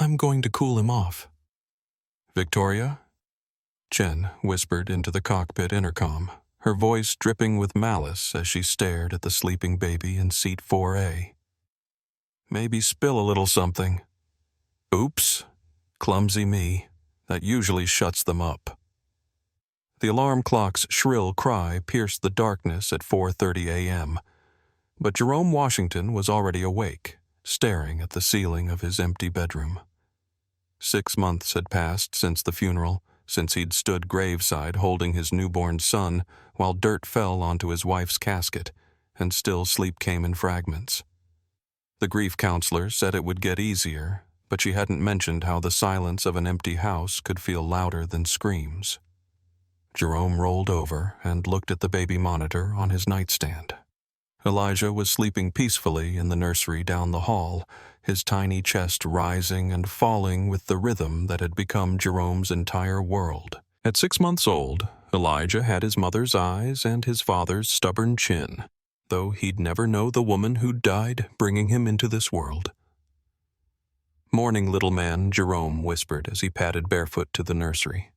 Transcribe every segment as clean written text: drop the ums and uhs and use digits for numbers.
I'm going to cool him off." "Victoria?" Chen whispered into the cockpit intercom, her voice dripping with malice as she stared at the sleeping baby in seat 4A. "Maybe spill a little something." "Oops. Clumsy me. That usually shuts them up." The alarm clock's shrill cry pierced the darkness at 4:30 a.m., but Jerome Washington was already awake, staring at the ceiling of his empty bedroom. 6 months had passed since the funeral, since he'd stood graveside holding his newborn son while dirt fell onto his wife's casket, and still sleep came in fragments. The grief counselor said it would get easier, but she hadn't mentioned how the silence of an empty house could feel louder than screams. Jerome rolled over and looked at the baby monitor on his nightstand. Elijah was sleeping peacefully in the nursery down the hall, his tiny chest rising and falling with the rhythm that had become Jerome's entire world. At 6 months old, Elijah had his mother's eyes and his father's stubborn chin, though he'd never know the woman who'd died bringing him into this world. "Morning, little man," Jerome whispered as he padded barefoot to the nursery.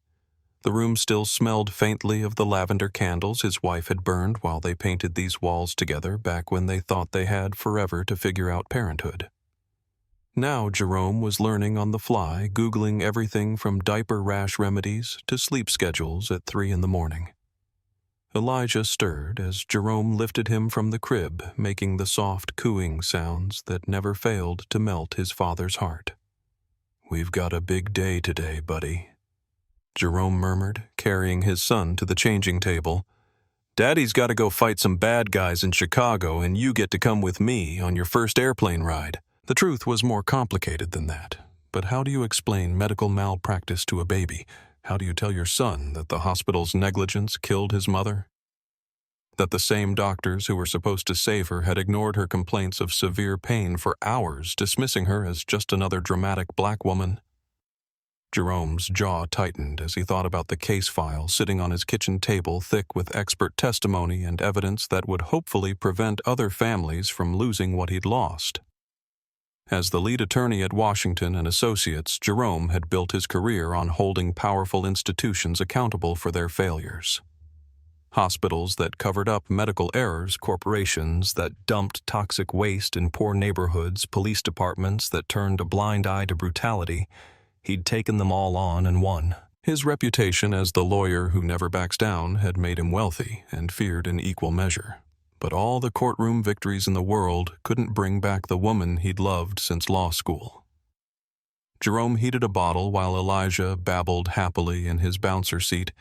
The room still smelled faintly of the lavender candles his wife had burned while they painted these walls together back when they thought they had forever to figure out parenthood. Now Jerome was learning on the fly, Googling everything from diaper rash remedies to sleep schedules at 3 in the morning. Elijah stirred as Jerome lifted him from the crib, making the soft cooing sounds that never failed to melt his father's heart. "We've got a big day today, buddy," Jerome murmured, carrying his son to the changing table. "Daddy's got to go fight some bad guys in Chicago, and you get to come with me on your first airplane ride." The truth was more complicated than that. But how do you explain medical malpractice to a baby? How do you tell your son that the hospital's negligence killed his mother? That the same doctors who were supposed to save her had ignored her complaints of severe pain for hours, dismissing her as just another dramatic black woman? Jerome's jaw tightened as he thought about the case file sitting on his kitchen table, thick with expert testimony and evidence that would hopefully prevent other families from losing what he'd lost. As the lead attorney at Washington and Associates, Jerome had built his career on holding powerful institutions accountable for their failures. Hospitals that covered up medical errors, corporations that dumped toxic waste in poor neighborhoods, police departments that turned a blind eye to brutality. He'd taken them all on and won. His reputation as the lawyer who never backs down had made him wealthy and feared in equal measure. But all the courtroom victories in the world couldn't bring back the woman he'd loved since law school. Jerome heated a bottle while Elijah babbled happily in his bouncer seat,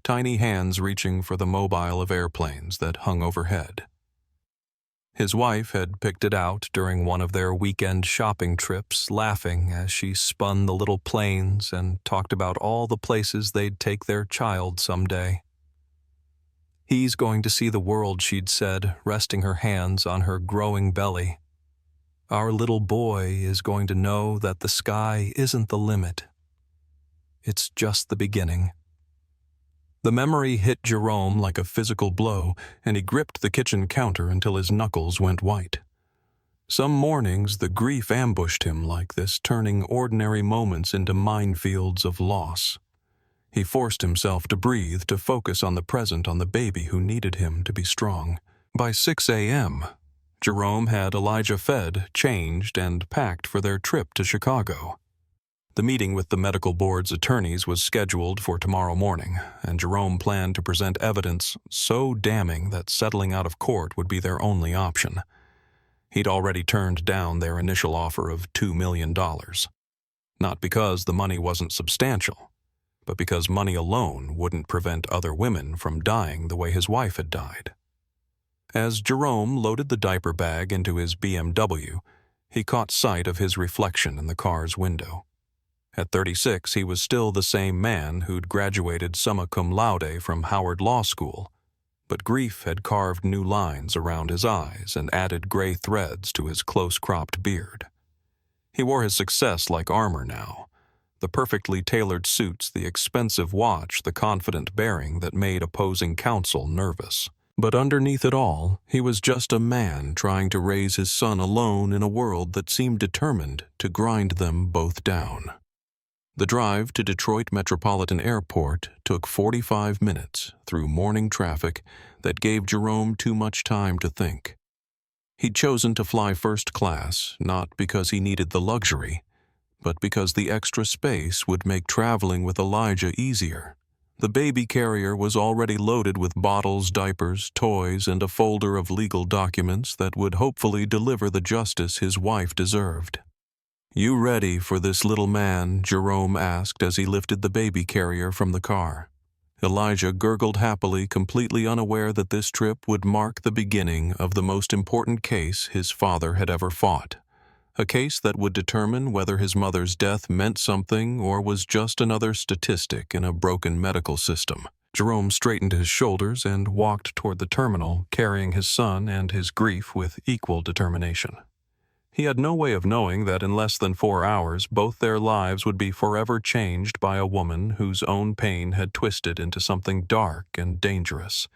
tiny hands reaching for the mobile of airplanes that hung overhead. His wife had picked it out during one of their weekend shopping trips, laughing as she spun the little planes and talked about all the places they'd take their child someday. "He's going to see the world," she'd said, resting her hands on her growing belly. "Our little boy is going to know that the sky isn't the limit. It's just the beginning." The memory hit Jerome like a physical blow, and he gripped the kitchen counter until his knuckles went white. Some mornings the grief ambushed him like this, turning ordinary moments into minefields of loss. He forced himself to breathe, to focus on the present, on the baby who needed him to be strong. By 6 a.m., Jerome had Elijah fed, changed, and packed for their trip to Chicago. The meeting with the medical board's attorneys was scheduled for tomorrow morning, and Jerome planned to present evidence so damning that settling out of court would be their only option. He'd already turned down their initial offer of $2 million. Not because the money wasn't substantial, but because money alone wouldn't prevent other women from dying the way his wife had died. As Jerome loaded the diaper bag into his BMW, he caught sight of his reflection in the car's window. At 36, he was still the same man who'd graduated summa cum laude from Howard Law School, but grief had carved new lines around his eyes and added gray threads to his close-cropped beard. He wore his success like armor now, the perfectly tailored suits, the expensive watch, the confident bearing that made opposing counsel nervous. But underneath it all, he was just a man trying to raise his son alone in a world that seemed determined to grind them both down. The drive to Detroit Metropolitan Airport took 45 minutes through morning traffic that gave Jerome too much time to think. He'd chosen to fly first class not because he needed the luxury, but because the extra space would make traveling with Elijah easier. The baby carrier was already loaded with bottles, diapers, toys, and a folder of legal documents that would hopefully deliver the justice his wife deserved. "You ready for this little man?" Jerome asked as he lifted the baby carrier from the car. Elijah gurgled happily, completely unaware that this trip would mark the beginning of the most important case his father had ever fought. A case that would determine whether his mother's death meant something or was just another statistic in a broken medical system. Jerome straightened his shoulders and walked toward the terminal, carrying his son and his grief with equal determination. He had no way of knowing that in less than 4 hours both their lives would be forever changed by a woman whose own pain had twisted into something dark and dangerous.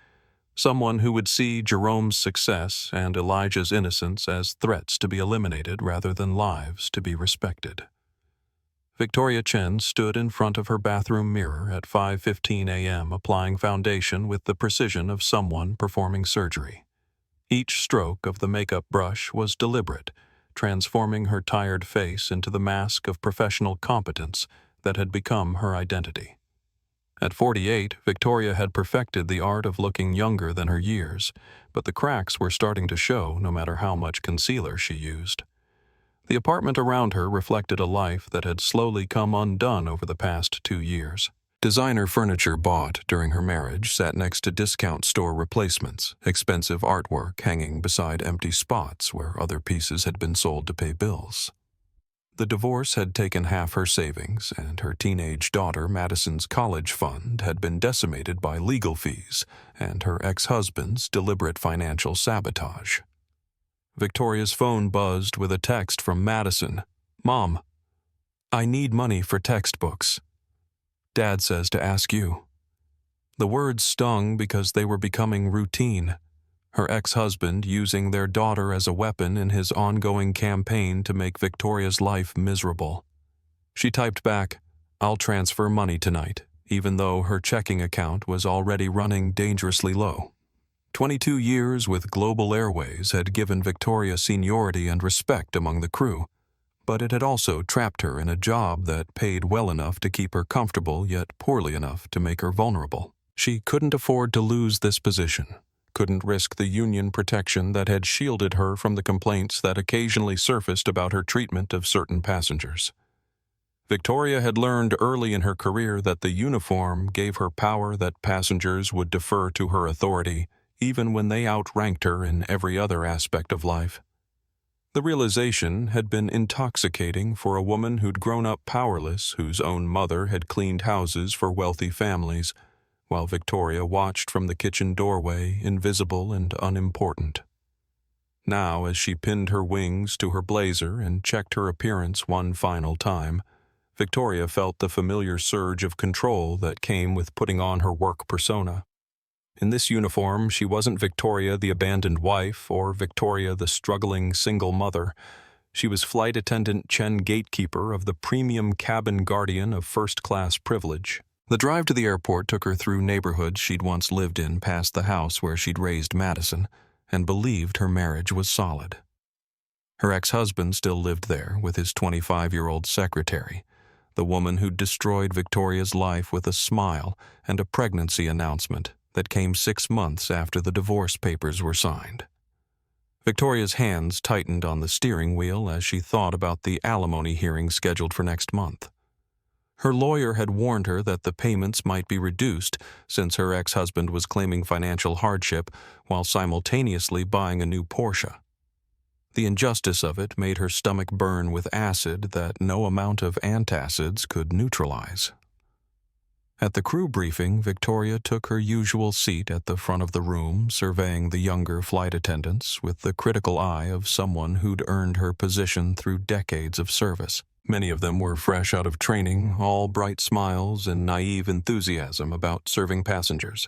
Someone who would see Jerome's success and Elijah's innocence as threats to be eliminated rather than lives to be respected. Victoria Chen stood in front of her bathroom mirror at 5:15 a.m. applying foundation with the precision of someone performing surgery. Each stroke of the makeup brush was deliberate, transforming her tired face into the mask of professional competence that had become her identity. At 48, Victoria had perfected the art of looking younger than her years, but the cracks were starting to show no matter how much concealer she used. The apartment around her reflected a life that had slowly come undone over the past 2 years. Designer furniture bought during her marriage sat next to discount store replacements, expensive artwork hanging beside empty spots where other pieces had been sold to pay bills. The divorce had taken half her savings, and her teenage daughter Madison's college fund had been decimated by legal fees and her ex-husband's deliberate financial sabotage. Victoria's phone buzzed with a text from Madison. "Mom, I need money for textbooks. Dad says to ask you." The words stung because they were becoming routine. Her ex-husband using their daughter as a weapon in his ongoing campaign to make Victoria's life miserable. She typed back, "I'll transfer money tonight," even though her checking account was already running dangerously low. 22 years with Global Airways had given Victoria seniority and respect among the crew, but it had also trapped her in a job that paid well enough to keep her comfortable yet poorly enough to make her vulnerable. She couldn't afford to lose this position, couldn't risk the union protection that had shielded her from the complaints that occasionally surfaced about her treatment of certain passengers. Victoria had learned early in her career that the uniform gave her power that passengers would defer to her authority, even when they outranked her in every other aspect of life. The realization had been intoxicating for a woman who'd grown up powerless, whose own mother had cleaned houses for wealthy families, while Victoria watched from the kitchen doorway, invisible and unimportant. Now, as she pinned her wings to her blazer and checked her appearance one final time, Victoria felt the familiar surge of control that came with putting on her work persona. In this uniform, she wasn't Victoria the abandoned wife or Victoria the struggling single mother. She was Flight Attendant Chen, gatekeeper of the premium cabin guardian of first-class privilege. The drive to the airport took her through neighborhoods she'd once lived in, past the house where she'd raised Madison, and believed her marriage was solid. Her ex-husband still lived there with his 25-year-old secretary, the woman who'd destroyed Victoria's life with a smile and a pregnancy announcement that came 6 months after the divorce papers were signed. Victoria's hands tightened on the steering wheel as she thought about the alimony hearing scheduled for next month. Her lawyer had warned her that the payments might be reduced since her ex-husband was claiming financial hardship while simultaneously buying a new Porsche. The injustice of it made her stomach burn with acid that no amount of antacids could neutralize. At the crew briefing, Victoria took her usual seat at the front of the room, surveying the younger flight attendants with the critical eye of someone who'd earned her position through decades of service. Many of them were fresh out of training, all bright smiles and naive enthusiasm about serving passengers.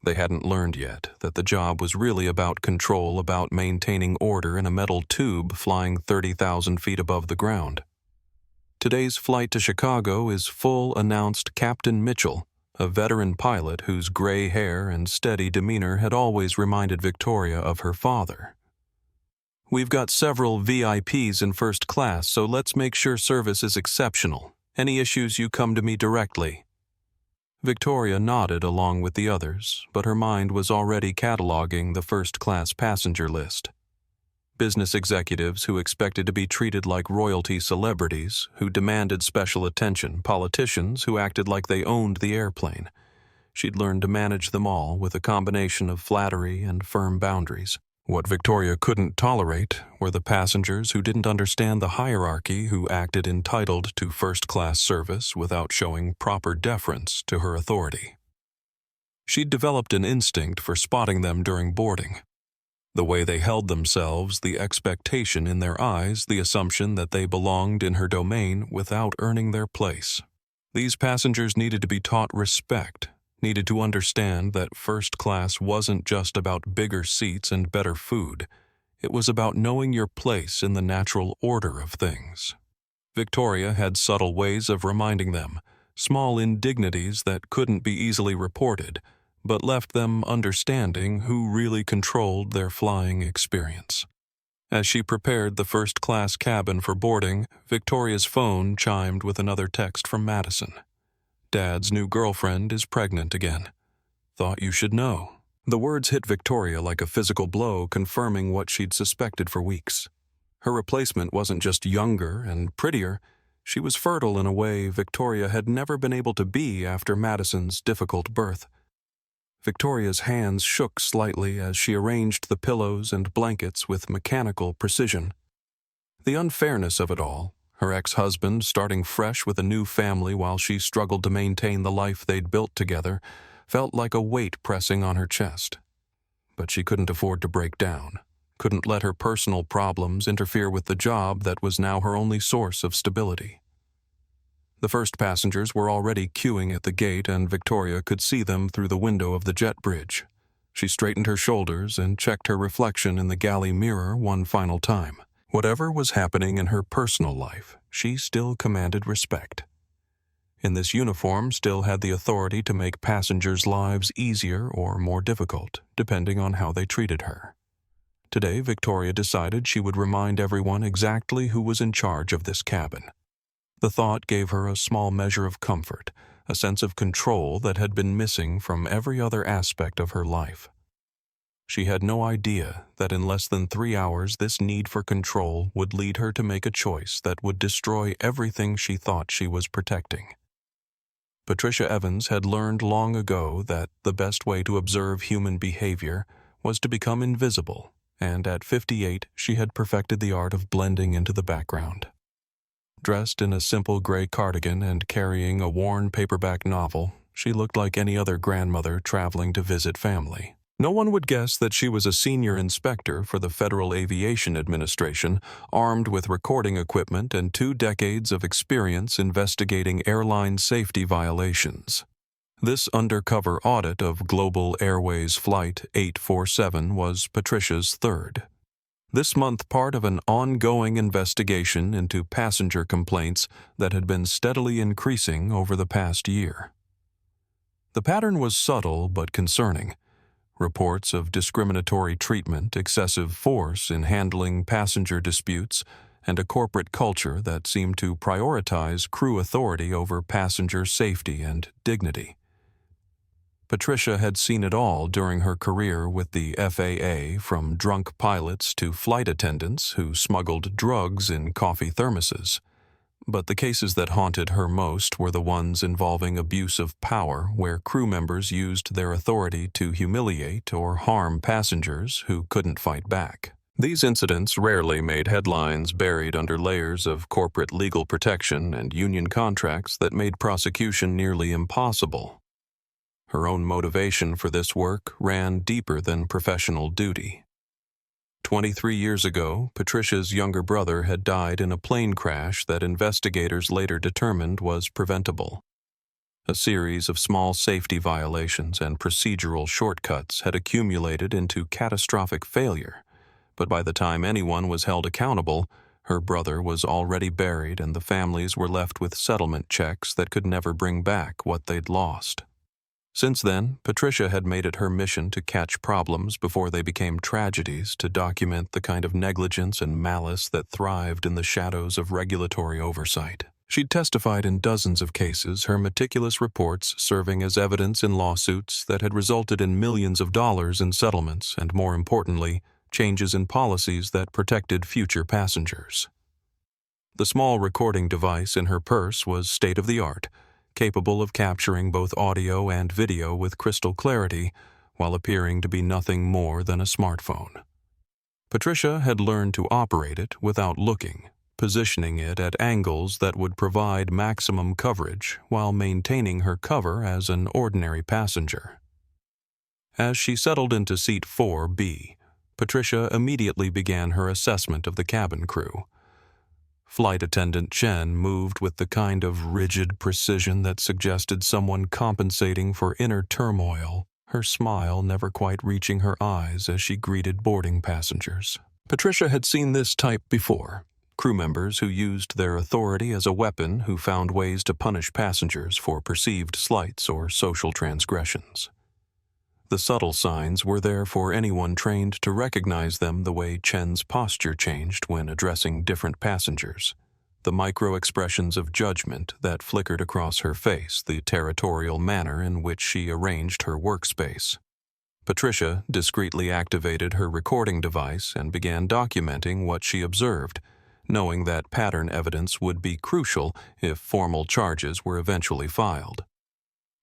They hadn't learned yet that the job was really about control, about maintaining order in a metal tube flying 30,000 feet above the ground. Today's flight to Chicago is full, announced Captain Mitchell, a veteran pilot whose gray hair and steady demeanor had always reminded Victoria of her father. "We've got several VIPs in first class, so let's make sure service is exceptional. Any issues, you come to me directly." Victoria nodded along with the others, but her mind was already cataloging the first-class passenger list. Business executives who expected to be treated like royalty celebrities, who demanded special attention, politicians who acted like they owned the airplane. She'd learned to manage them all with a combination of flattery and firm boundaries. What Victoria couldn't tolerate were the passengers who didn't understand the hierarchy, who acted entitled to first-class service without showing proper deference to her authority. She'd developed an instinct for spotting them during boarding. The way they held themselves, the expectation in their eyes, the assumption that they belonged in her domain without earning their place. These passengers needed to be taught respect, needed to understand that first class wasn't just about bigger seats and better food. It was about knowing your place in the natural order of things. Victoria had subtle ways of reminding them, small indignities that couldn't be easily reported, but left them understanding who really controlled their flying experience. As she prepared the first-class cabin for boarding, Victoria's phone chimed with another text from Madison. "Dad's new girlfriend is pregnant again. Thought you should know." The words hit Victoria like a physical blow, confirming what she'd suspected for weeks. Her replacement wasn't just younger and prettier, she was fertile in a way Victoria had never been able to be after Madison's difficult birth. Victoria's hands shook slightly as she arranged the pillows and blankets with mechanical precision. The unfairness of it all, her ex-husband starting fresh with a new family while she struggled to maintain the life they'd built together, felt like a weight pressing on her chest. But she couldn't afford to break down, couldn't let her personal problems interfere with the job that was now her only source of stability. The first passengers were already queuing at the gate, and Victoria could see them through the window of the jet bridge. She straightened her shoulders and checked her reflection in the galley mirror one final time. Whatever was happening in her personal life, she still commanded respect. In this uniform, still had the authority to make passengers' lives easier or more difficult, depending on how they treated her. Today, Victoria decided she would remind everyone exactly who was in charge of this cabin. The thought gave her a small measure of comfort, a sense of control that had been missing from every other aspect of her life. She had no idea that in less than 3 hours this need for control would lead her to make a choice that would destroy everything she thought she was protecting. Patricia Evans had learned long ago that the best way to observe human behavior was to become invisible, and at 58 she had perfected the art of blending into the background. Dressed in a simple gray cardigan and carrying a worn paperback novel, she looked like any other grandmother traveling to visit family. No one would guess that she was a senior inspector for the Federal Aviation Administration, armed with recording equipment and 2 decades of experience investigating airline safety violations. This undercover audit of Global Airways Flight 847 was Patricia's third. This month part of an ongoing investigation into passenger complaints that had been steadily increasing over the past year. The pattern was subtle but concerning. Reports of discriminatory treatment, excessive force in handling passenger disputes, and a corporate culture that seemed to prioritize crew authority over passenger safety and dignity. Patricia had seen it all during her career with the FAA, from drunk pilots to flight attendants who smuggled drugs in coffee thermoses. But the cases that haunted her most were the ones involving abuse of power, where crew members used their authority to humiliate or harm passengers who couldn't fight back. These incidents rarely made headlines, buried under layers of corporate legal protection and union contracts that made prosecution nearly impossible. Her own motivation for this work ran deeper than professional duty. 23 years ago, Patricia's younger brother had died in a plane crash that investigators later determined was preventable. A series of small safety violations and procedural shortcuts had accumulated into catastrophic failure, but by the time anyone was held accountable, her brother was already buried and the families were left with settlement checks that could never bring back what they'd lost. Since then, Patricia had made it her mission to catch problems before they became tragedies, to document the kind of negligence and malice that thrived in the shadows of regulatory oversight. She'd testified in dozens of cases, her meticulous reports serving as evidence in lawsuits that had resulted in millions of dollars in settlements and, more importantly, changes in policies that protected future passengers. The small recording device in her purse was state-of-the-art, capable of capturing both audio and video with crystal clarity while appearing to be nothing more than a smartphone. Patricia had learned to operate it without looking, positioning it at angles that would provide maximum coverage while maintaining her cover as an ordinary passenger. As she settled into seat 4B, Patricia immediately began her assessment of the cabin crew. Flight Attendant Chen moved with the kind of rigid precision that suggested someone compensating for inner turmoil, her smile never quite reaching her eyes as she greeted boarding passengers. Patricia had seen this type before. Crew members who used their authority as a weapon, who found ways to punish passengers for perceived slights or social transgressions. The subtle signs were there for anyone trained to recognize them, the way Chen's posture changed when addressing different passengers, the micro-expressions of judgment that flickered across her face, the territorial manner in which she arranged her workspace. Patricia discreetly activated her recording device and began documenting what she observed, knowing that pattern evidence would be crucial if formal charges were eventually filed.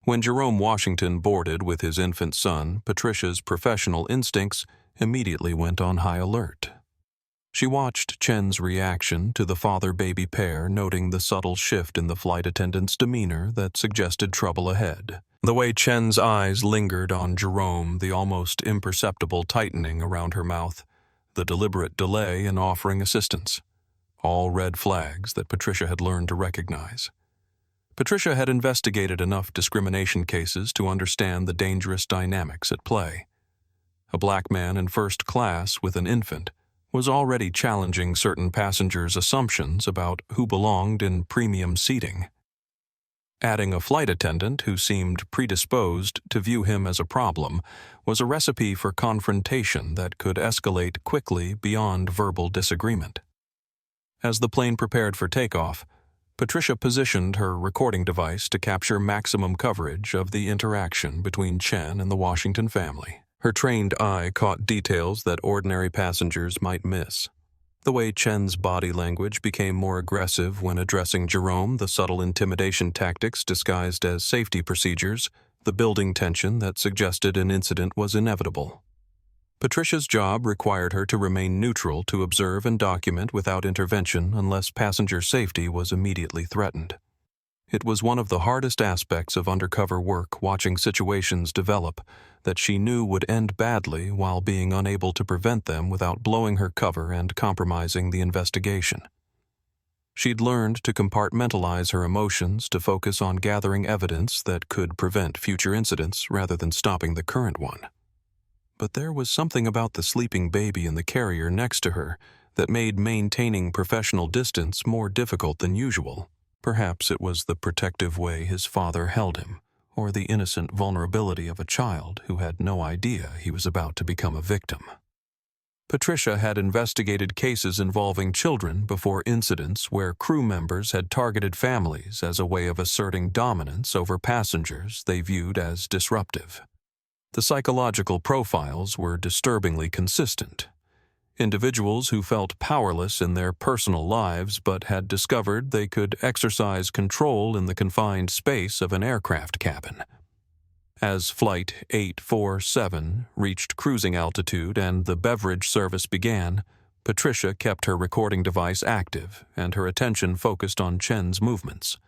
When Jerome Washington boarded with his infant son, Patricia's professional instincts immediately went on high alert. She watched Chen's reaction to the father-baby pair, noting the subtle shift in the flight attendant's demeanor that suggested trouble ahead. The way Chen's eyes lingered on Jerome, the almost imperceptible tightening around her mouth, the deliberate delay in offering assistance. All red flags that Patricia had learned to recognize. Patricia had investigated enough discrimination cases to understand the dangerous dynamics at play. A black man in first class with an infant was already challenging certain passengers' assumptions about who belonged in premium seating. Adding a flight attendant who seemed predisposed to view him as a problem was a recipe for confrontation that could escalate quickly beyond verbal disagreement. As the plane prepared for takeoff, Patricia positioned her recording device to capture maximum coverage of the interaction between Chen and the Washington family. Her trained eye caught details that ordinary passengers might miss. The way Chen's body language became more aggressive when addressing Jerome, the subtle intimidation tactics disguised as safety procedures, the building tension that suggested an incident was inevitable. Patricia's job required her to remain neutral, to observe and document without intervention unless passenger safety was immediately threatened. It was one of the hardest aspects of undercover work, watching situations develop that she knew would end badly while being unable to prevent them without blowing her cover and compromising the investigation. She'd learned to compartmentalize her emotions, to focus on gathering evidence that could prevent future incidents rather than stopping the current one. But there was something about the sleeping baby in the carrier next to her that made maintaining professional distance more difficult than usual. Perhaps it was the protective way his father held him, or the innocent vulnerability of a child who had no idea he was about to become a victim. Patricia had investigated cases involving children before incidents where crew members had targeted families as a way of asserting dominance over passengers they viewed as disruptive. The psychological profiles were disturbingly consistent. Individuals who felt powerless in their personal lives but had discovered they could exercise control in the confined space of an aircraft cabin. As Flight 847 reached cruising altitude and the beverage service began, Patricia kept her recording device active and her attention focused on Chen's movements.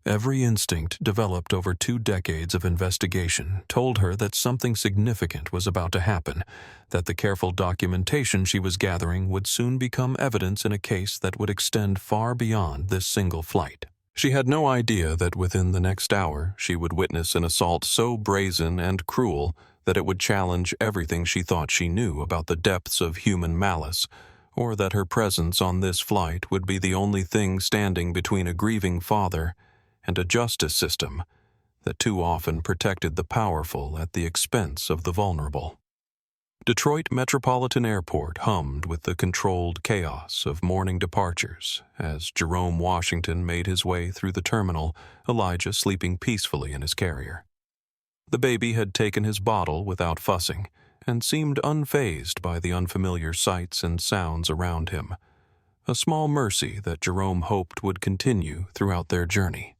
Every instinct developed over 2 decades of investigation told her that something significant was about to happen, that the careful documentation she was gathering would soon become evidence in a case that would extend far beyond this single flight. She had no idea that within the next hour she would witness an assault so brazen and cruel that it would challenge everything she thought she knew about the depths of human malice, or that her presence on this flight would be the only thing standing between a grieving father and a justice system that too often protected the powerful at the expense of the vulnerable. Detroit Metropolitan Airport hummed with the controlled chaos of morning departures as Jerome Washington made his way through the terminal, Elijah sleeping peacefully in his carrier. The baby had taken his bottle without fussing and seemed unfazed by the unfamiliar sights and sounds around him, a small mercy that Jerome hoped would continue throughout their journey.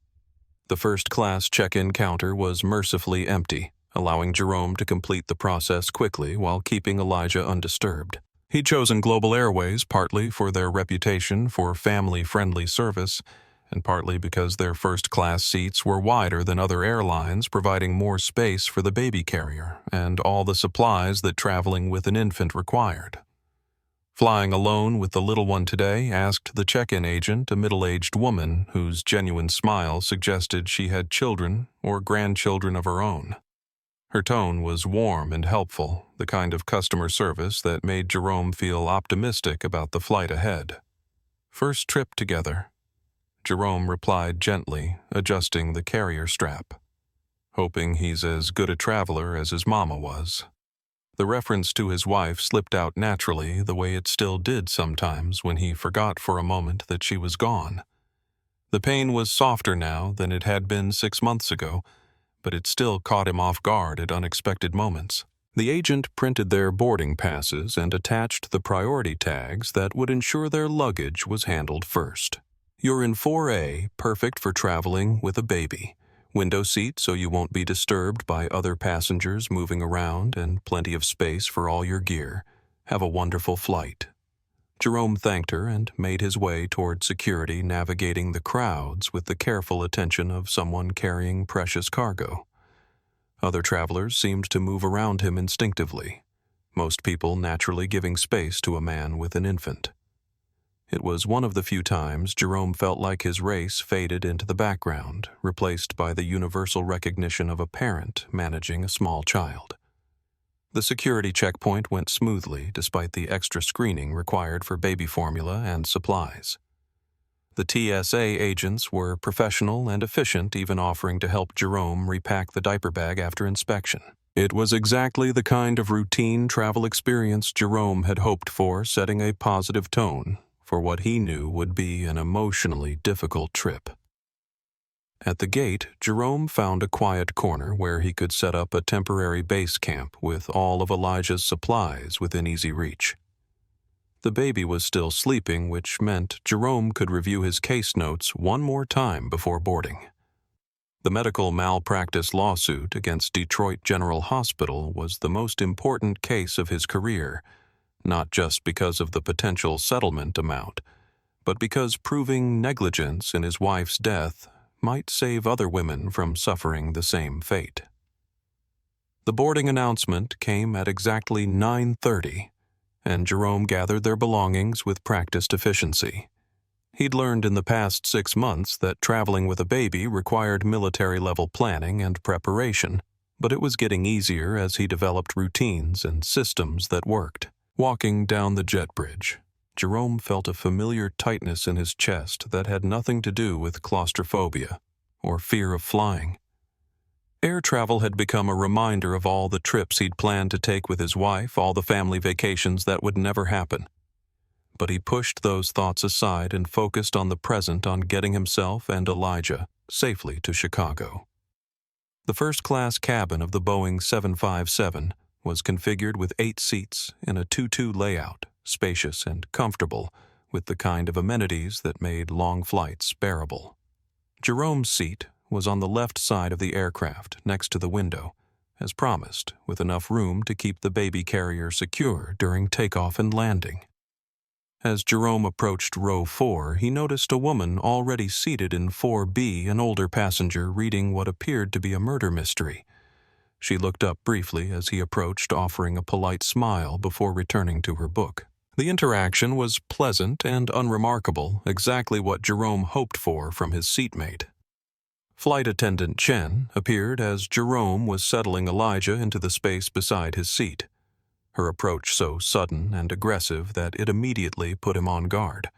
The first-class check-in counter was mercifully empty, allowing Jerome to complete the process quickly while keeping Elijah undisturbed. He'd chosen Global Airways partly for their reputation for family-friendly service, and partly because their first-class seats were wider than other airlines, providing more space for the baby carrier and all the supplies that traveling with an infant required. Flying alone with the little one today, asked the check-in agent, a middle-aged woman whose genuine smile suggested she had children or grandchildren of her own. Her tone was warm and helpful, the kind of customer service that made Jerome feel optimistic about the flight ahead. "First trip together," Jerome replied gently, adjusting the carrier strap, hoping he's as good a traveler as his mama was. The reference to his wife slipped out naturally, the way it still did sometimes when he forgot for a moment that she was gone. The pain was softer now than it had been 6 months ago, but it still caught him off guard at unexpected moments. The agent printed their boarding passes and attached the priority tags that would ensure their luggage was handled first. "You're in 4A, perfect for traveling with a baby. Window seat so you won't be disturbed by other passengers moving around, and plenty of space for all your gear. Have a wonderful flight." Jerome thanked her and made his way toward security, navigating the crowds with the careful attention of someone carrying precious cargo. Other travelers seemed to move around him instinctively, most people naturally giving space to a man with an infant. It was one of the few times Jerome felt like his race faded into the background, replaced by the universal recognition of a parent managing a small child. The security checkpoint went smoothly despite the extra screening required for baby formula and supplies. The TSA agents were professional and efficient, even offering to help Jerome repack the diaper bag after inspection. It was exactly the kind of routine travel experience Jerome had hoped for, setting a positive tone for what he knew would be an emotionally difficult trip. At the gate, Jerome found a quiet corner where he could set up a temporary base camp with all of Elijah's supplies within easy reach. The baby was still sleeping, which meant Jerome could review his case notes one more time before boarding. The medical malpractice lawsuit against Detroit General Hospital was the most important case of his career, not just because of the potential settlement amount, but because proving negligence in his wife's death might save other women from suffering the same fate. The boarding announcement came at exactly 9:30, and Jerome gathered their belongings with practiced efficiency. He'd learned in the past 6 months that traveling with a baby required military-level planning and preparation, but it was getting easier as he developed routines and systems that worked. Walking down the jet bridge, Jerome felt a familiar tightness in his chest that had nothing to do with claustrophobia or fear of flying. Air travel had become a reminder of all the trips he'd planned to take with his wife, all the family vacations that would never happen. But he pushed those thoughts aside and focused on the present, on getting himself and Elijah safely to Chicago. The first-class cabin of the Boeing 757 was configured with 8 seats in a 2-2 layout, spacious and comfortable, with the kind of amenities that made long flights bearable. Jerome's seat was on the left side of the aircraft, next to the window, as promised, with enough room to keep the baby carrier secure during takeoff and landing. As Jerome approached row 4, he noticed a woman already seated in 4B, an older passenger reading what appeared to be a murder mystery. She looked up briefly as he approached, offering a polite smile before returning to her book. The interaction was pleasant and unremarkable, exactly what Jerome hoped for from his seatmate. Flight Attendant Chen appeared as Jerome was settling Elijah into the space beside his seat, her approach so sudden and aggressive that it immediately put him on guard.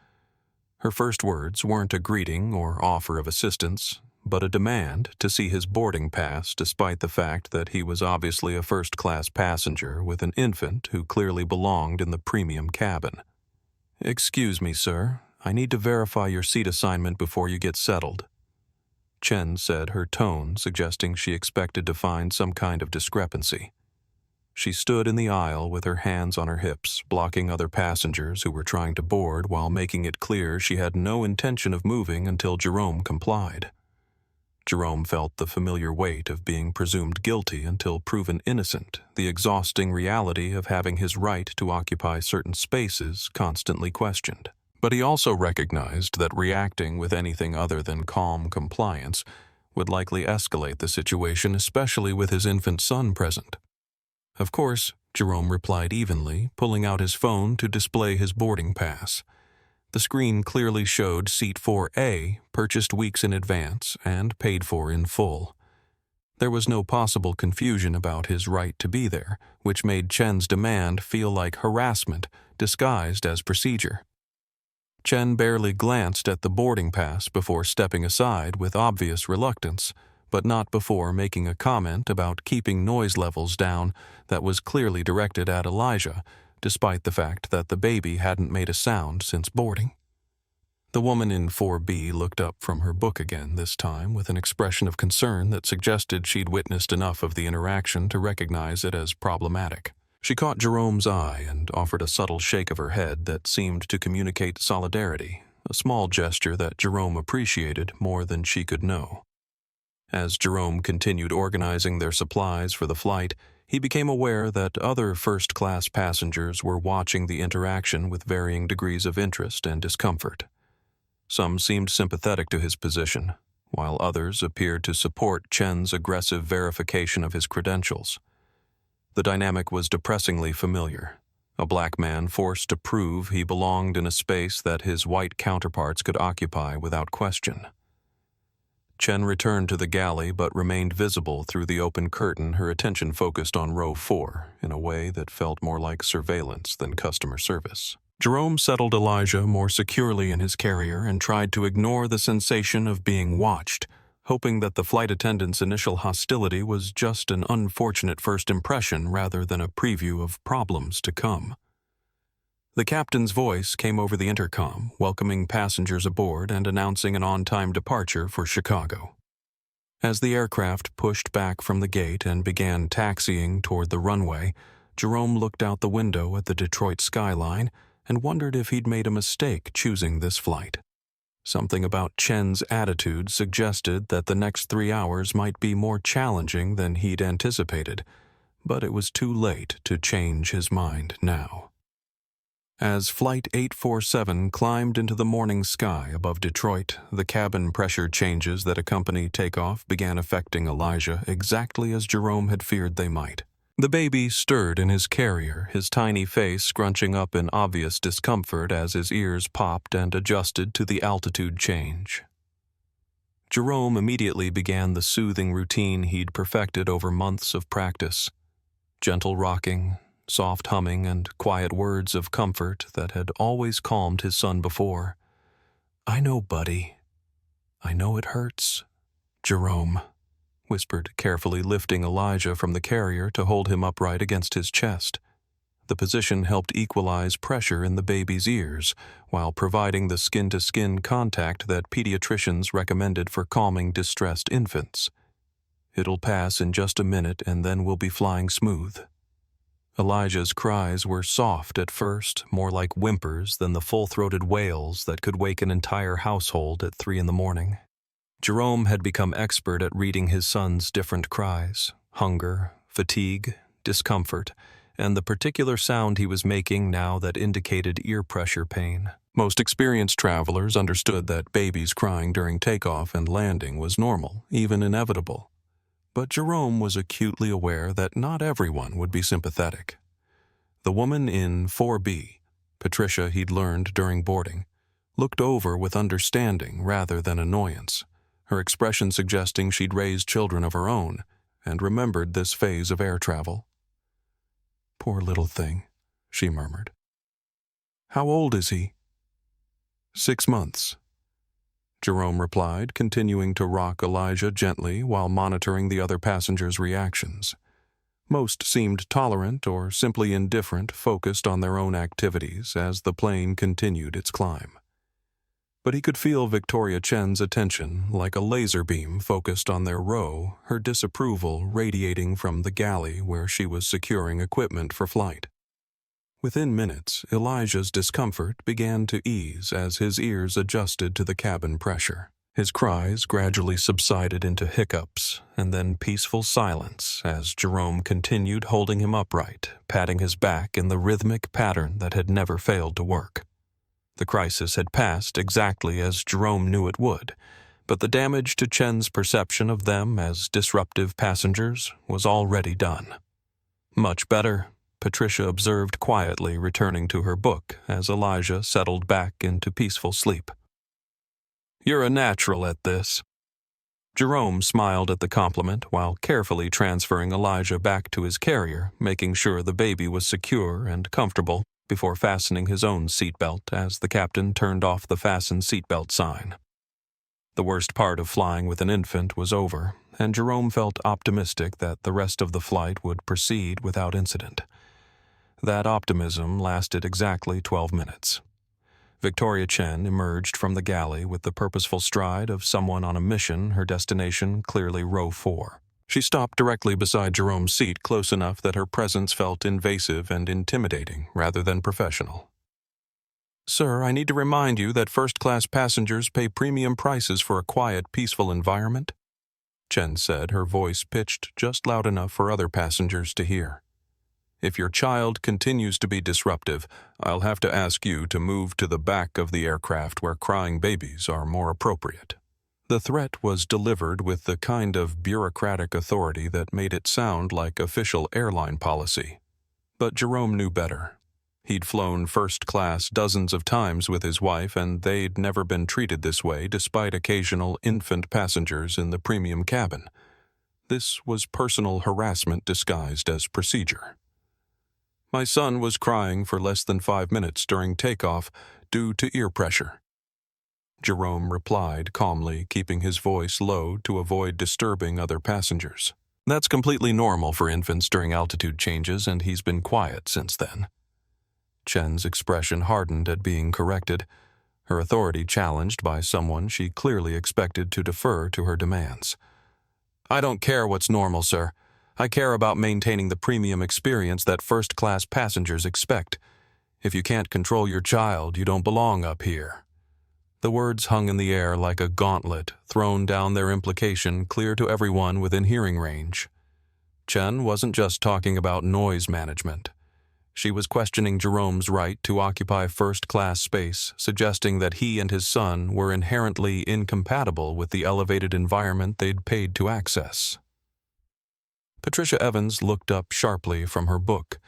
Her first words weren't a greeting or offer of assistance, but a demand to see his boarding pass, despite the fact that he was obviously a first-class passenger with an infant who clearly belonged in the premium cabin. "Excuse me, sir. I need to verify your seat assignment before you get settled," Chen said, her tone suggesting she expected to find some kind of discrepancy. She stood in the aisle with her hands on her hips, blocking other passengers who were trying to board while making it clear she had no intention of moving until Jerome complied. Jerome felt the familiar weight of being presumed guilty until proven innocent, the exhausting reality of having his right to occupy certain spaces constantly questioned. But he also recognized that reacting with anything other than calm compliance would likely escalate the situation, especially with his infant son present. "Of course," Jerome replied evenly, pulling out his phone to display his boarding pass. The screen clearly showed Seat 4A, purchased weeks in advance and paid for in full. There was no possible confusion about his right to be there, which made Chen's demand feel like harassment disguised as procedure. Chen barely glanced at the boarding pass before stepping aside with obvious reluctance, but not before making a comment about keeping noise levels down that was clearly directed at Elijah, despite the fact that the baby hadn't made a sound since boarding. The woman in 4B looked up from her book again, this time with an expression of concern that suggested she'd witnessed enough of the interaction to recognize it as problematic. She caught Jerome's eye and offered a subtle shake of her head that seemed to communicate solidarity, a small gesture that Jerome appreciated more than she could know. As Jerome continued organizing their supplies for the flight, he became aware that other first-class passengers were watching the interaction with varying degrees of interest and discomfort. Some seemed sympathetic to his position, while others appeared to support Chen's aggressive verification of his credentials. The dynamic was depressingly familiar. A black man forced to prove he belonged in a space that his white counterparts could occupy without question. Chen returned to the galley but remained visible through the open curtain, her attention focused on row 4 in a way that felt more like surveillance than customer service. Jerome settled Elijah more securely in his carrier and tried to ignore the sensation of being watched, hoping that the flight attendant's initial hostility was just an unfortunate first impression rather than a preview of problems to come. The captain's voice came over the intercom, welcoming passengers aboard and announcing an on-time departure for Chicago. As the aircraft pushed back from the gate and began taxiing toward the runway, Jerome looked out the window at the Detroit skyline and wondered if he'd made a mistake choosing this flight. Something about Chen's attitude suggested that the next 3 hours might be more challenging than he'd anticipated, but it was too late to change his mind now. As Flight 847 climbed into the morning sky above Detroit, the cabin pressure changes that accompany takeoff began affecting Elijah exactly as Jerome had feared they might. The baby stirred in his carrier, his tiny face scrunching up in obvious discomfort as his ears popped and adjusted to the altitude change. Jerome immediately began the soothing routine he'd perfected over months of practice. Gentle rocking, soft humming, and quiet words of comfort that had always calmed his son before. "I know, buddy. I know it hurts, Jerome," whispered, carefully lifting Elijah from the carrier to hold him upright against his chest. The position helped equalize pressure in the baby's ears, while providing the skin-to-skin contact that pediatricians recommended for calming distressed infants. "It'll pass in just a minute and then we'll be flying smooth." Elijah's cries were soft at first, more like whimpers than the full-throated wails that could wake an entire household at 3 a.m. Jerome had become expert at reading his son's different cries: hunger, fatigue, discomfort, and the particular sound he was making now that indicated ear pressure pain. Most experienced travelers understood that babies crying during takeoff and landing was normal, even inevitable. But Jerome was acutely aware that not everyone would be sympathetic. The woman in 4B, Patricia, he'd learned during boarding, looked over with understanding rather than annoyance, her expression suggesting she'd raised children of her own and remembered this phase of air travel. "Poor little thing," she murmured. "How old is he?" 6 months. Jerome replied, continuing to rock Elijah gently while monitoring the other passengers' reactions. Most seemed tolerant or simply indifferent, focused on their own activities as the plane continued its climb. But he could feel Victoria Chen's attention like a laser beam focused on their row, her disapproval radiating from the galley where she was securing equipment for flight. Within minutes, Elijah's discomfort began to ease as his ears adjusted to the cabin pressure. His cries gradually subsided into hiccups and then peaceful silence as Jerome continued holding him upright, patting his back in the rhythmic pattern that had never failed to work. The crisis had passed exactly as Jerome knew it would, but the damage to Chen's perception of them as disruptive passengers was already done. "Much better," Patricia observed quietly, returning to her book as Elijah settled back into peaceful sleep. "You're a natural at this." Jerome smiled at the compliment while carefully transferring Elijah back to his carrier, making sure the baby was secure and comfortable before fastening his own seatbelt as the captain turned off the fasten seatbelt sign. The worst part of flying with an infant was over, and Jerome felt optimistic that the rest of the flight would proceed without incident. That optimism lasted exactly 12 minutes. Victoria Chen emerged from the galley with the purposeful stride of someone on a mission, her destination clearly row 4. She stopped directly beside Jerome's seat, close enough that her presence felt invasive and intimidating rather than professional. "Sir, I need to remind you that first-class passengers pay premium prices for a quiet, peaceful environment," Chen said, her voice pitched just loud enough for other passengers to hear. "If your child continues to be disruptive, I'll have to ask you to move to the back of the aircraft where crying babies are more appropriate." The threat was delivered with the kind of bureaucratic authority that made it sound like official airline policy. But Jerome knew better. He'd flown first class dozens of times with his wife, and they'd never been treated this way despite occasional infant passengers in the premium cabin. This was personal harassment disguised as procedure. "My son was crying for less than 5 minutes during takeoff due to ear pressure," Jerome replied calmly, keeping his voice low to avoid disturbing other passengers. "That's completely normal for infants during altitude changes, and he's been quiet since then." Chen's expression hardened at being corrected, her authority challenged by someone she clearly expected to defer to her demands. "I don't care what's normal, sir. I care about maintaining the premium experience that first-class passengers expect. If you can't control your child, you don't belong up here." The words hung in the air like a gauntlet, thrown down, their implication clear to everyone within hearing range. Chen wasn't just talking about noise management. She was questioning Jerome's right to occupy first-class space, suggesting that he and his son were inherently incompatible with the elevated environment they'd paid to access. Patricia Evans looked up sharply from her book,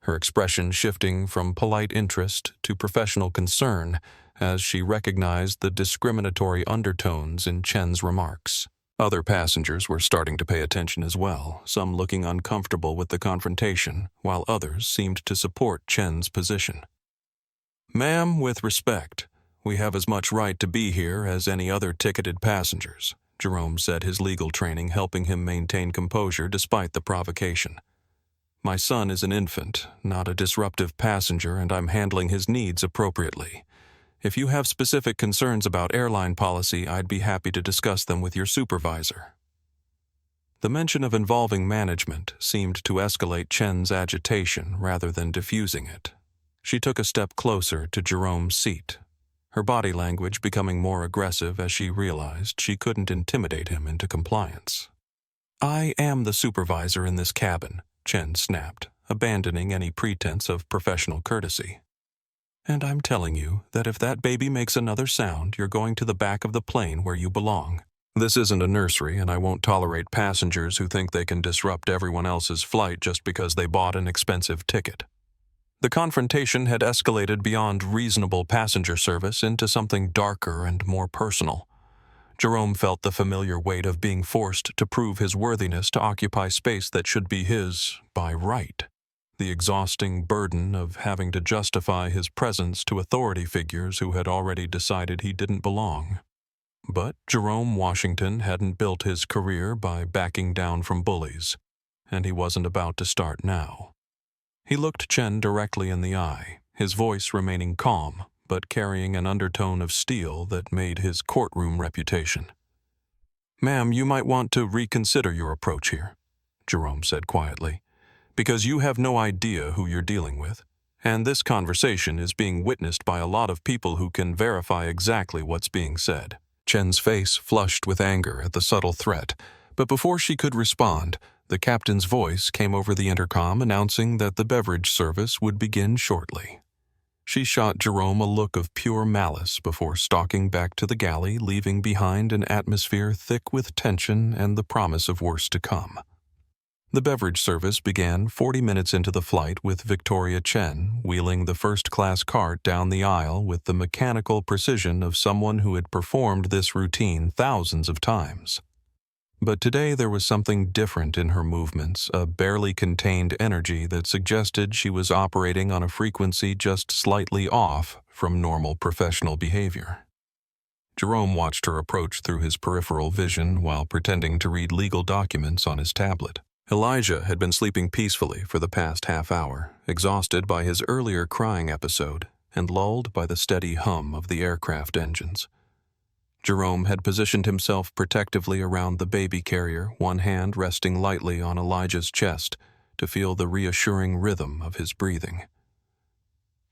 her expression shifting from polite interest to professional concern as she recognized the discriminatory undertones in Chen's remarks. Other passengers were starting to pay attention as well, some looking uncomfortable with the confrontation, while others seemed to support Chen's position. "Ma'am, with respect, we have as much right to be here as any other ticketed passengers," Jerome said, his legal training helping him maintain composure despite the provocation. "My son is an infant, not a disruptive passenger, and I'm handling his needs appropriately. If you have specific concerns about airline policy, I'd be happy to discuss them with your supervisor." The mention of involving management seemed to escalate Chen's agitation rather than diffusing it. She took a step closer to Jerome's seat, her body language becoming more aggressive as she realized she couldn't intimidate him into compliance. "I am the supervisor in this cabin," Chen snapped, abandoning any pretense of professional courtesy. "And I'm telling you that if that baby makes another sound, you're going to the back of the plane where you belong. This isn't a nursery, and I won't tolerate passengers who think they can disrupt everyone else's flight just because they bought an expensive ticket." The confrontation had escalated beyond reasonable passenger service into something darker and more personal. Jerome felt the familiar weight of being forced to prove his worthiness to occupy space that should be his by right. The exhausting burden of having to justify his presence to authority figures who had already decided he didn't belong. But Jerome Washington hadn't built his career by backing down from bullies, and he wasn't about to start now. He looked Chen directly in the eye, his voice remaining calm, but carrying an undertone of steel that made his courtroom reputation. "Ma'am, you might want to reconsider your approach here," Jerome said quietly, "because you have no idea who you're dealing with, and this conversation is being witnessed by a lot of people who can verify exactly what's being said." Chen's face flushed with anger at the subtle threat, but before she could respond, the captain's voice came over the intercom announcing that the beverage service would begin shortly. She shot Jerome a look of pure malice before stalking back to the galley, leaving behind an atmosphere thick with tension and the promise of worse to come. The beverage service began 40 minutes into the flight with Victoria Chen wheeling the first-class cart down the aisle with the mechanical precision of someone who had performed this routine thousands of times. But today there was something different in her movements, a barely contained energy that suggested she was operating on a frequency just slightly off from normal professional behavior. Jerome watched her approach through his peripheral vision while pretending to read legal documents on his tablet. Elijah had been sleeping peacefully for the past half hour, exhausted by his earlier crying episode and lulled by the steady hum of the aircraft engines. Jerome had positioned himself protectively around the baby carrier, one hand resting lightly on Elijah's chest to feel the reassuring rhythm of his breathing.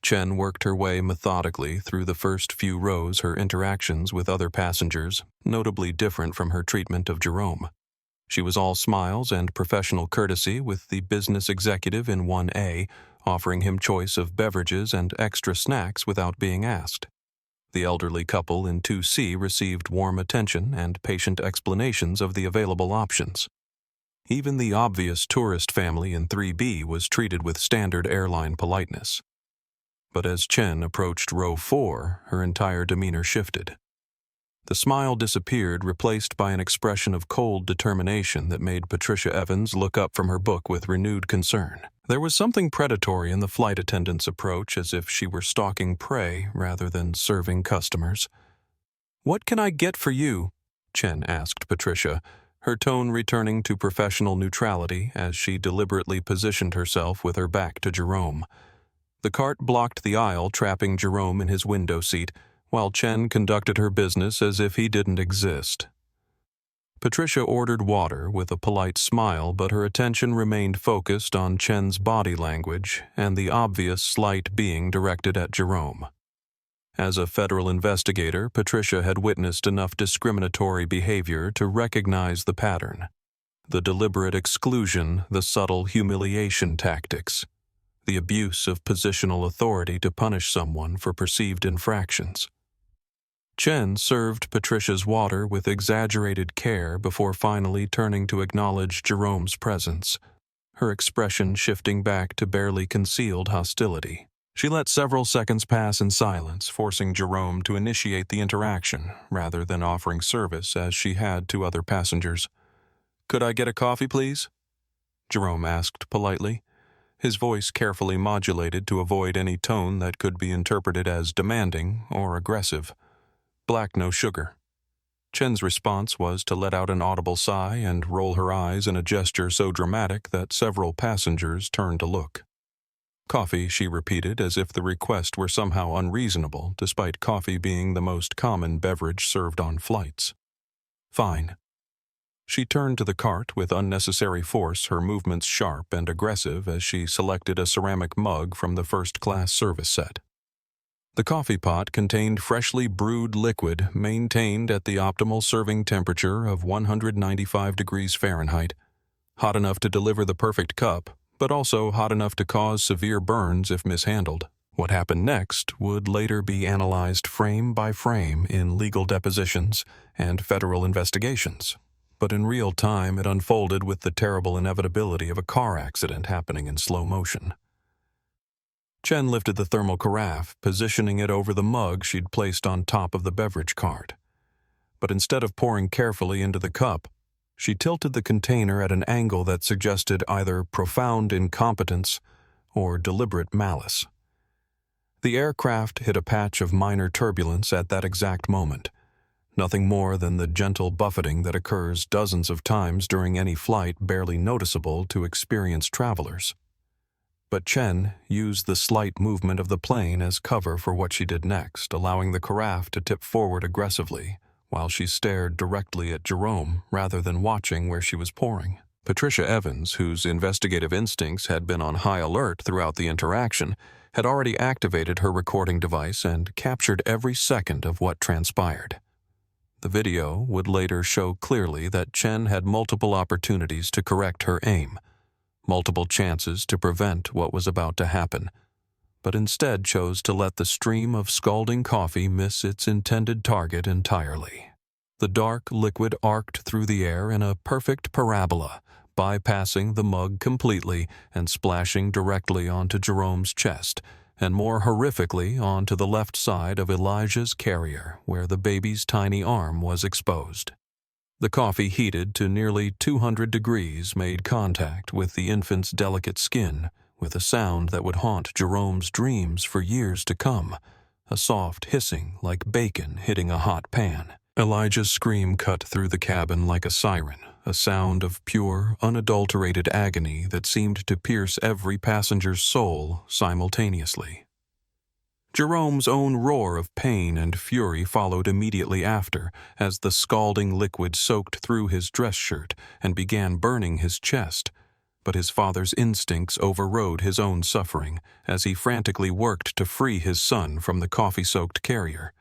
Chen worked her way methodically through the first few rows, her interactions with other passengers notably different from her treatment of Jerome. She was all smiles and professional courtesy, with the business executive in 1A offering him choice of beverages and extra snacks without being asked. The elderly couple in 2C received warm attention and patient explanations of the available options. Even the obvious tourist family in 3B was treated with standard airline politeness. But as Chen approached row 4, her entire demeanor shifted. The smile disappeared, replaced by an expression of cold determination that made Patricia Evans look up from her book with renewed concern. There was something predatory in the flight attendant's approach, as if she were stalking prey rather than serving customers. "What can I get for you?" Chen asked Patricia, her tone returning to professional neutrality as she deliberately positioned herself with her back to Jerome. The cart blocked the aisle, trapping Jerome in his window seat, while Chen conducted her business as if he didn't exist. Patricia ordered water with a polite smile, but her attention remained focused on Chen's body language and the obvious slight being directed at Jerome. As a federal investigator, Patricia had witnessed enough discriminatory behavior to recognize the pattern. The deliberate exclusion, the subtle humiliation tactics, the abuse of positional authority to punish someone for perceived infractions. Chen served Patricia's water with exaggerated care before finally turning to acknowledge Jerome's presence, her expression shifting back to barely concealed hostility. She let several seconds pass in silence, forcing Jerome to initiate the interaction rather than offering service as she had to other passengers. "Could I get a coffee, please?" Jerome asked politely, his voice carefully modulated to avoid any tone that could be interpreted as demanding or aggressive. "Black, no sugar." Chen's response was to let out an audible sigh and roll her eyes in a gesture so dramatic that several passengers turned to look. "Coffee," she repeated, as if the request were somehow unreasonable, despite coffee being the most common beverage served on flights. "Fine." She turned to the cart with unnecessary force, her movements sharp and aggressive as she selected a ceramic mug from the first-class service set. The coffee pot contained freshly brewed liquid maintained at the optimal serving temperature of 195 degrees Fahrenheit, hot enough to deliver the perfect cup, but also hot enough to cause severe burns if mishandled. What happened next would later be analyzed frame by frame in legal depositions and federal investigations, but in real time it unfolded with the terrible inevitability of a car accident happening in slow motion. Chen lifted the thermal carafe, positioning it over the mug she'd placed on top of the beverage cart. But instead of pouring carefully into the cup, she tilted the container at an angle that suggested either profound incompetence or deliberate malice. The aircraft hit a patch of minor turbulence at that exact moment, nothing more than the gentle buffeting that occurs dozens of times during any flight barely noticeable to experienced travelers. But Chen used the slight movement of the plane as cover for what she did next, allowing the carafe to tip forward aggressively, while she stared directly at Jerome rather than watching where she was pouring. Patricia Evans, whose investigative instincts had been on high alert throughout the interaction, had already activated her recording device and captured every second of what transpired. The video would later show clearly that Chen had multiple opportunities to correct her aim, multiple chances to prevent what was about to happen, but instead chose to let the stream of scalding coffee miss its intended target entirely. The dark liquid arced through the air in a perfect parabola, bypassing the mug completely and splashing directly onto Jerome's chest, and more horrifically onto the left side of Elijah's carrier, where the baby's tiny arm was exposed. The coffee, heated to nearly 200 degrees, made contact with the infant's delicate skin, with a sound that would haunt Jerome's dreams for years to come, a soft hissing like bacon hitting a hot pan. Elijah's scream cut through the cabin like a siren, a sound of pure, unadulterated agony that seemed to pierce every passenger's soul simultaneously. Jerome's own roar of pain and fury followed immediately after, as the scalding liquid soaked through his dress shirt and began burning his chest. But his father's instincts overrode his own suffering as he frantically worked to free his son from the coffee-soaked carrier.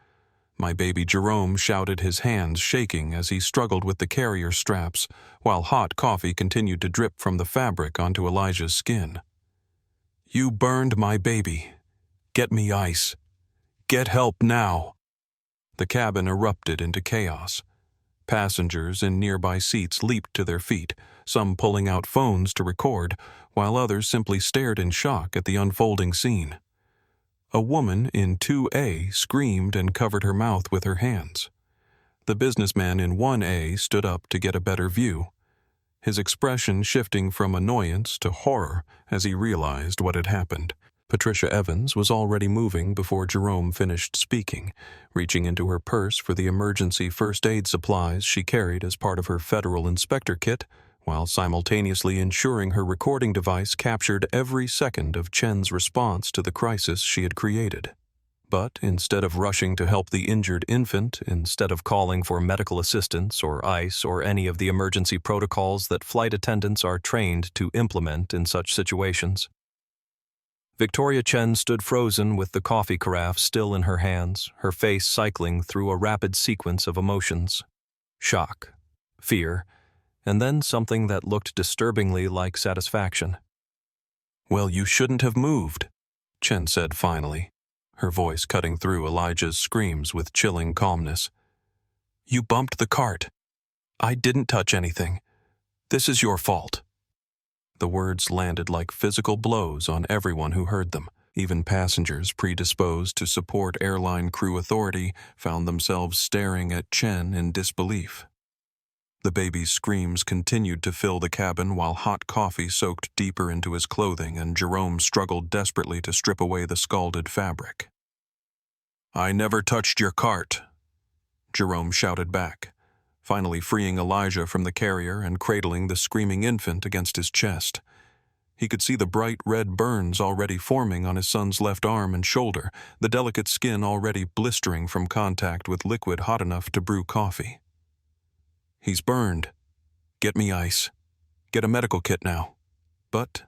My baby Jerome shouted, his hands shaking as he struggled with the carrier straps, while hot coffee continued to drip from the fabric onto Elijah's skin. "You burned my baby. Get me ice. Get help now." The cabin erupted into chaos. Passengers in nearby seats leaped to their feet, some pulling out phones to record, while others simply stared in shock at the unfolding scene. A woman in 2A screamed and covered her mouth with her hands. The businessman in 1A stood up to get a better view, his expression shifting from annoyance to horror as he realized what had happened. Patricia Evans was already moving before Jerome finished speaking, reaching into her purse for the emergency first aid supplies she carried as part of her federal inspector kit, while simultaneously ensuring her recording device captured every second of Chen's response to the crisis she had created. But instead of rushing to help the injured infant, instead of calling for medical assistance or ICE or any of the emergency protocols that flight attendants are trained to implement in such situations, Victoria Chen stood frozen with the coffee carafe still in her hands, her face cycling through a rapid sequence of emotions. Shock, fear, and then something that looked disturbingly like satisfaction. "Well, you shouldn't have moved," Chen said finally, her voice cutting through Elijah's screams with chilling calmness. "You bumped the cart. I didn't touch anything. This is your fault." The words landed like physical blows on everyone who heard them. Even passengers predisposed to support airline crew authority found themselves staring at Chen in disbelief. The baby's screams continued to fill the cabin while hot coffee soaked deeper into his clothing and Jerome struggled desperately to strip away the scalded fabric. "I never touched your cart," Jerome shouted back, finally freeing Elijah from the carrier and cradling the screaming infant against his chest. He could see the bright red burns already forming on his son's left arm and shoulder, the delicate skin already blistering from contact with liquid hot enough to brew coffee. "He's burned. Get me ice. Get a medical kit now." But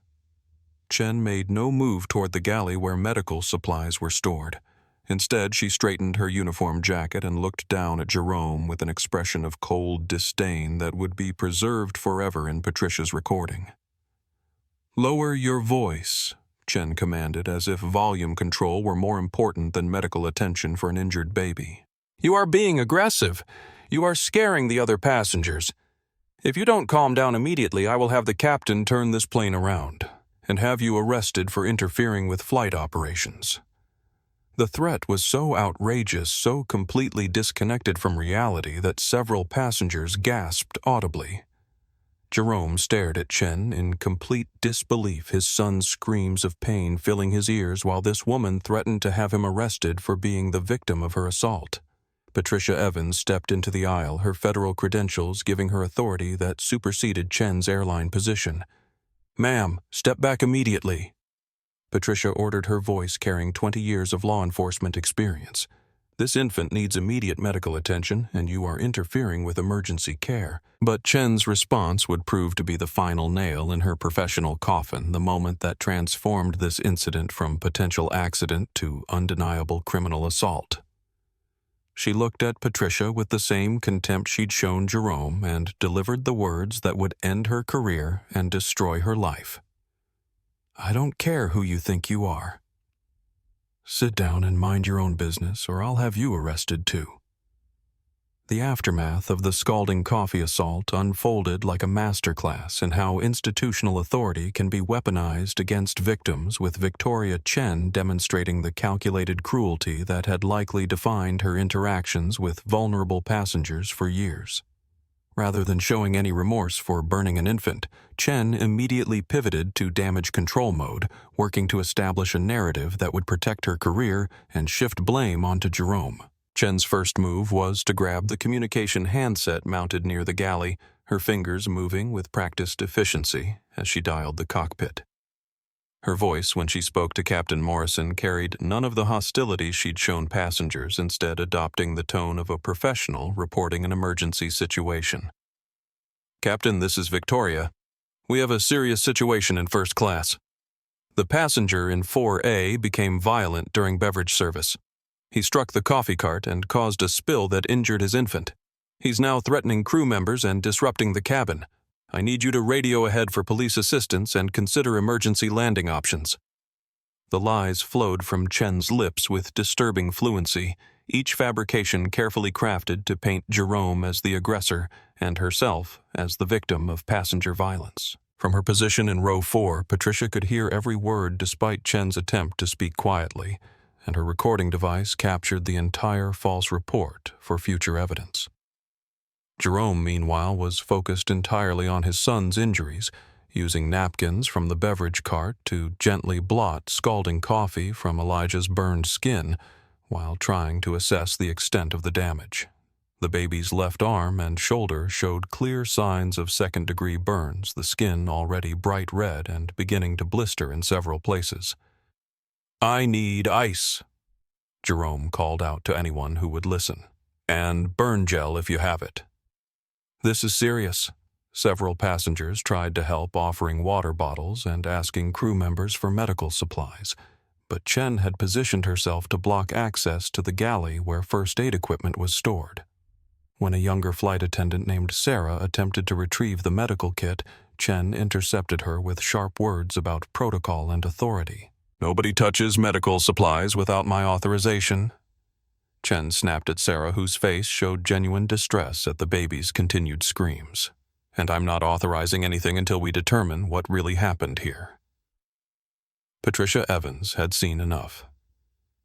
Chen made no move toward the galley where medical supplies were stored. Instead, she straightened her uniform jacket and looked down at Jerome with an expression of cold disdain that would be preserved forever in Patricia's recording. "Lower your voice," Chen commanded, as if volume control were more important than medical attention for an injured baby. "You are being aggressive. You are scaring the other passengers. If you don't calm down immediately, I will have the captain turn this plane around." and have you arrested for interfering with flight operations." The threat was so outrageous, so completely disconnected from reality that several passengers gasped audibly. Jerome stared at Chen in complete disbelief, his son's screams of pain filling his ears while this woman threatened to have him arrested for being the victim of her assault. Patricia Evans stepped into the aisle, her federal credentials giving her authority that superseded Chen's airline position. "Ma'am, step back immediately." Patricia ordered, her voice carrying 20 years of law enforcement experience. "This infant needs immediate medical attention, and you are interfering with emergency care." But Chen's response would prove to be the final nail in her professional coffin, the moment that transformed this incident from potential accident to undeniable criminal assault. She looked at Patricia with the same contempt she'd shown Jerome and delivered the words that would end her career and destroy her life. "I don't care who you think you are. Sit down and mind your own business, or I'll have you arrested too." The aftermath of the scalding coffee assault unfolded like a masterclass in how institutional authority can be weaponized against victims, with Victoria Chen demonstrating the calculated cruelty that had likely defined her interactions with vulnerable passengers for years. Rather than showing any remorse for burning an infant, Chen immediately pivoted to damage control mode, working to establish a narrative that would protect her career and shift blame onto Jerome. Chen's first move was to grab the communication handset mounted near the galley, her fingers moving with practiced efficiency as she dialed the cockpit. Her voice, when she spoke to Captain Morrison, carried none of the hostility she'd shown passengers, instead adopting the tone of a professional reporting an emergency situation. "Captain, this is Victoria. We have a serious situation in first class. The passenger in 4A became violent during beverage service. He struck the coffee cart and caused a spill that injured his infant. He's now threatening crew members and disrupting the cabin. I need you to radio ahead for police assistance and consider emergency landing options." The lies flowed from Chen's lips with disturbing fluency, each fabrication carefully crafted to paint Jerome as the aggressor and herself as the victim of passenger violence. From her position in row 4, Patricia could hear every word despite Chen's attempt to speak quietly, and her recording device captured the entire false report for future evidence. Jerome, meanwhile, was focused entirely on his son's injuries, using napkins from the beverage cart to gently blot scalding coffee from Elijah's burned skin while trying to assess the extent of the damage. The baby's left arm and shoulder showed clear signs of second-degree burns, the skin already bright red and beginning to blister in several places. "I need ice," Jerome called out to anyone who would listen, "and burn gel if you have it." "This is serious." Several passengers tried to help, offering water bottles and asking crew members for medical supplies, but Chen had positioned herself to block access to the galley where first aid equipment was stored. When a younger flight attendant named Sarah attempted to retrieve the medical kit, Chen intercepted her with sharp words about protocol and authority. "Nobody touches medical supplies without my authorization." Chen snapped at Sarah, whose face showed genuine distress at the baby's continued screams. "And I'm not authorizing anything until we determine what really happened here." Patricia Evans had seen enough.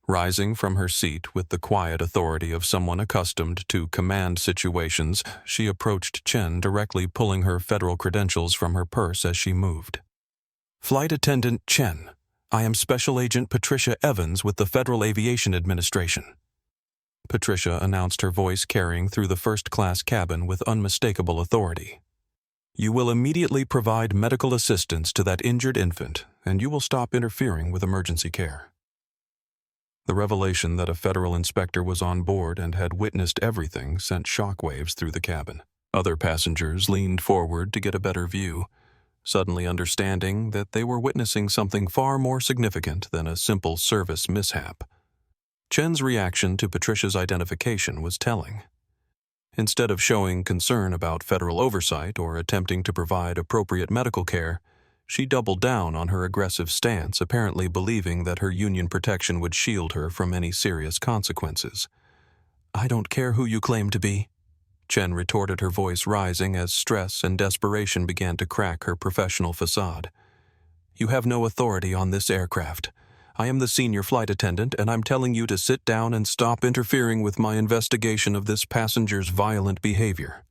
Rising from her seat with the quiet authority of someone accustomed to command situations, she approached Chen, directly pulling her federal credentials from her purse as she moved. "Flight Attendant Chen, I am Special Agent Patricia Evans with the Federal Aviation Administration." Patricia announced, her voice carrying through the first-class cabin with unmistakable authority. "You will immediately provide medical assistance to that injured infant, and you will stop interfering with emergency care." The revelation that a federal inspector was on board and had witnessed everything sent shockwaves through the cabin. Other passengers leaned forward to get a better view, suddenly understanding that they were witnessing something far more significant than a simple service mishap. Chen's reaction to Patricia's identification was telling. Instead of showing concern about federal oversight or attempting to provide appropriate medical care, she doubled down on her aggressive stance, apparently believing that her union protection would shield her from any serious consequences. "I don't care who you claim to be," Chen retorted, her voice rising as stress and desperation began to crack her professional facade. You have no authority on this aircraft. I am the senior flight attendant, and I'm telling you to sit down and stop interfering with my investigation of this passenger's violent behavior."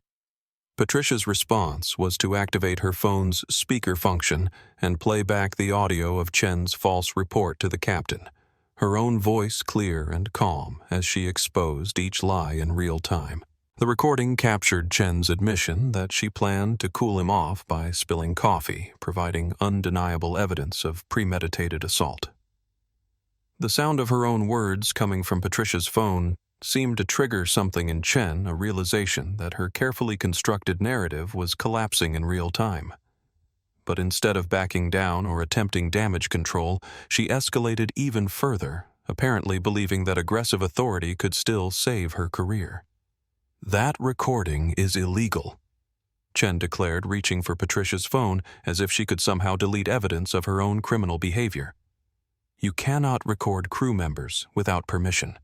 Patricia's response was to activate her phone's speaker function and play back the audio of Chen's false report to the captain, her own voice clear and calm as she exposed each lie in real time. The recording captured Chen's admission that she planned to cool him off by spilling coffee, providing undeniable evidence of premeditated assault. The sound of her own words coming from Patricia's phone seemed to trigger something in Chen, a realization that her carefully constructed narrative was collapsing in real time. But instead of backing down or attempting damage control, she escalated even further, apparently believing that aggressive authority could still save her career. "That recording is illegal," Chen declared, reaching for Patricia's phone as if she could somehow delete evidence of her own criminal behavior. "You cannot record crew members without permission."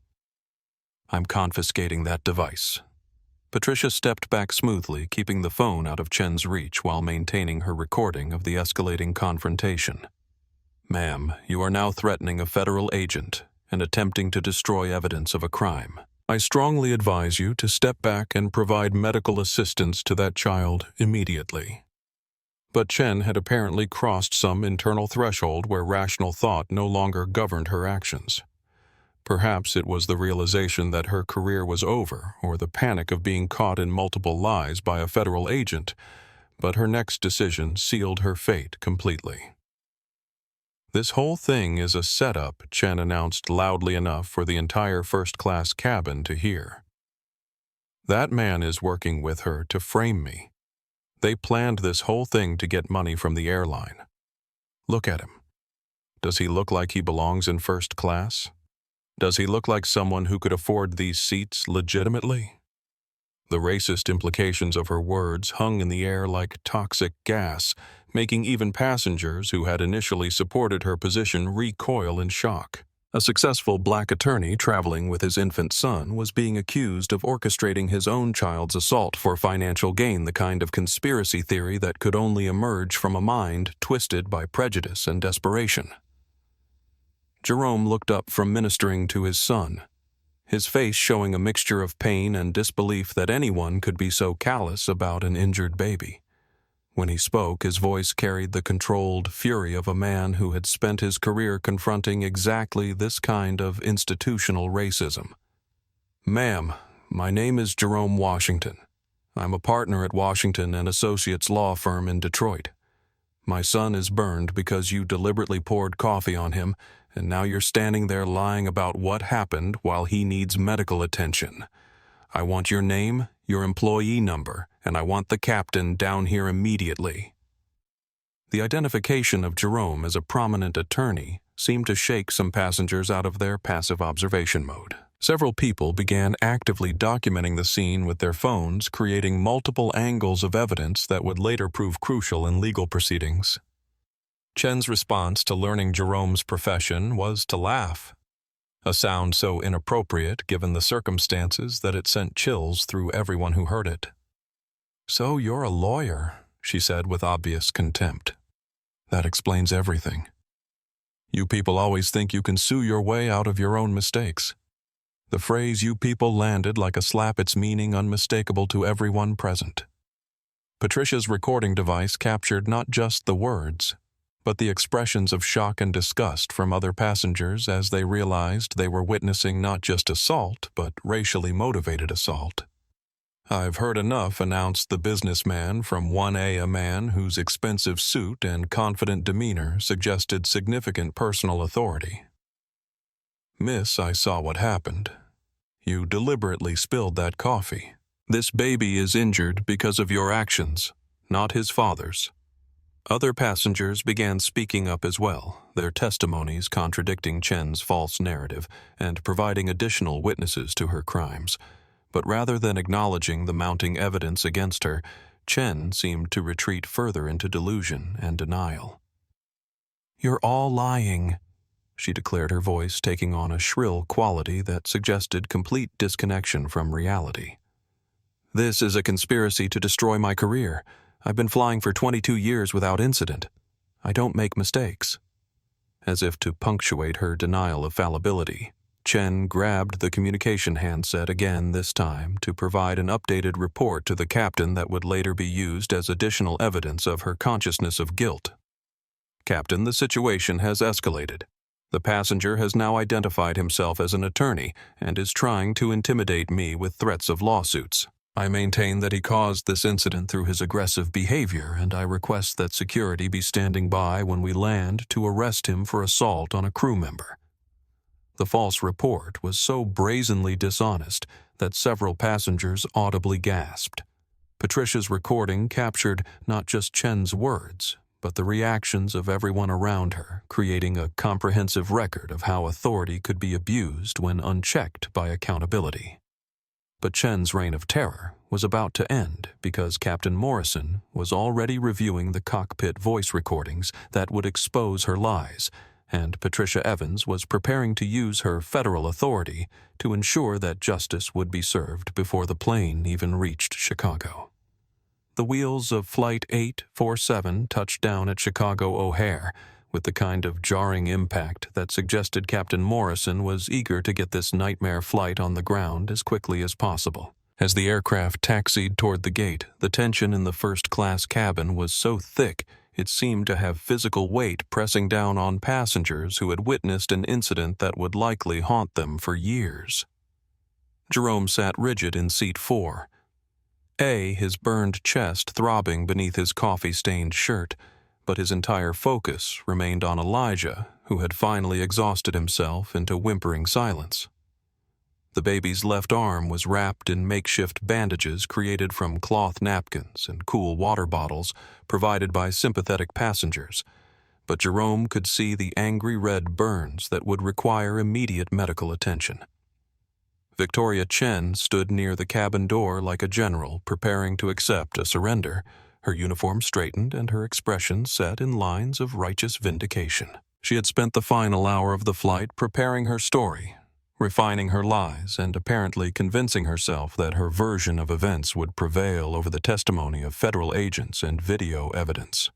"I'm confiscating that device." Patricia stepped back smoothly, keeping the phone out of Chen's reach while maintaining her recording of the escalating confrontation. "Ma'am, you are now threatening a federal agent and attempting to destroy evidence of a crime. I strongly advise you to step back and provide medical assistance to that child immediately." But Chen had apparently crossed some internal threshold where rational thought no longer governed her actions. Perhaps it was the realization that her career was over, or the panic of being caught in multiple lies by a federal agent, but her next decision sealed her fate completely. "This whole thing is a setup," Chen announced loudly enough for the entire first-class cabin to hear. "That man is working with her to frame me. They planned this whole thing to get money from the airline. Look at him. Does he look like he belongs in first class? Does he look like someone who could afford these seats legitimately?" The racist implications of her words hung in the air like toxic gas, making even passengers who had initially supported her position recoil in shock. A successful black attorney traveling with his infant son was being accused of orchestrating his own child's assault for financial gain, the kind of conspiracy theory that could only emerge from a mind twisted by prejudice and desperation. Jerome looked up from ministering to his son, his face showing a mixture of pain and disbelief that anyone could be so callous about an injured baby. When he spoke, his voice carried the controlled fury of a man who had spent his career confronting exactly this kind of institutional racism. "Ma'am, my name is Jerome Washington. I'm a partner at Washington and Associates law firm in Detroit. My son is burned because you deliberately poured coffee on him, and now you're standing there lying about what happened while he needs medical attention. I want your name, your employee number, and I want the captain down here immediately." The identification of Jerome as a prominent attorney seemed to shake some passengers out of their passive observation mode. Several people began actively documenting the scene with their phones, creating multiple angles of evidence that would later prove crucial in legal proceedings. Chen's response to learning Jerome's profession was to laugh, a sound so inappropriate given the circumstances that it sent chills through everyone who heard it. "So you're a lawyer," she said with obvious contempt. "That explains everything. You people always think you can sue your way out of your own mistakes." The phrase "you people" landed like a slap, its meaning unmistakable to everyone present. Patricia's recording device captured not just the words, but the expressions of shock and disgust from other passengers as they realized they were witnessing not just assault, but racially motivated assault. "I've heard enough," announced the businessman from 1A, a man whose expensive suit and confident demeanor suggested significant personal authority. "Miss, I saw what happened. You deliberately spilled that coffee. This baby is injured because of your actions, not his father's." Other passengers began speaking up as well, their testimonies contradicting Chen's false narrative and providing additional witnesses to her crimes. But rather than acknowledging the mounting evidence against her, Chen seemed to retreat further into delusion and denial. "You're all lying," she declared, her voice taking on a shrill quality that suggested complete disconnection from reality. "This is a conspiracy to destroy my career. I've been flying for 22 years without incident. I don't make mistakes." As if to punctuate her denial of fallibility, Chen grabbed the communication handset again this time to provide an updated report to the captain that would later be used as additional evidence of her consciousness of guilt. "Captain, the situation has escalated. The passenger has now identified himself as an attorney and is trying to intimidate me with threats of lawsuits. I maintain that he caused this incident through his aggressive behavior, and I request that security be standing by when we land to arrest him for assault on a crew member." The false report was so brazenly dishonest that several passengers audibly gasped. Patricia's recording captured not just Chen's words, but the reactions of everyone around her, creating a comprehensive record of how authority could be abused when unchecked by accountability. But Chen's reign of terror was about to end because Captain Morrison was already reviewing the cockpit voice recordings that would expose her lies, and Patricia Evans was preparing to use her federal authority to ensure that justice would be served before the plane even reached Chicago. The wheels of Flight 847 touched down at Chicago O'Hare with the kind of jarring impact that suggested Captain Morrison was eager to get this nightmare flight on the ground as quickly as possible. As the aircraft taxied toward the gate, the tension in the first-class cabin was so thick it seemed to have physical weight pressing down on passengers who had witnessed an incident that would likely haunt them for years. Jerome sat rigid in seat 4. His burned chest throbbing beneath his coffee-stained shirt, but his entire focus remained on Elijah, who had finally exhausted himself into whimpering silence. The baby's left arm was wrapped in makeshift bandages created from cloth napkins and cool water bottles provided by sympathetic passengers, but Jerome could see the angry red burns that would require immediate medical attention. Victoria Chen stood near the cabin door like a general preparing to accept a surrender, her uniform straightened and her expression set in lines of righteous vindication. She had spent the final hour of the flight preparing her story, refining her lies, and apparently convincing herself that her version of events would prevail over the testimony of federal agents and video evidence.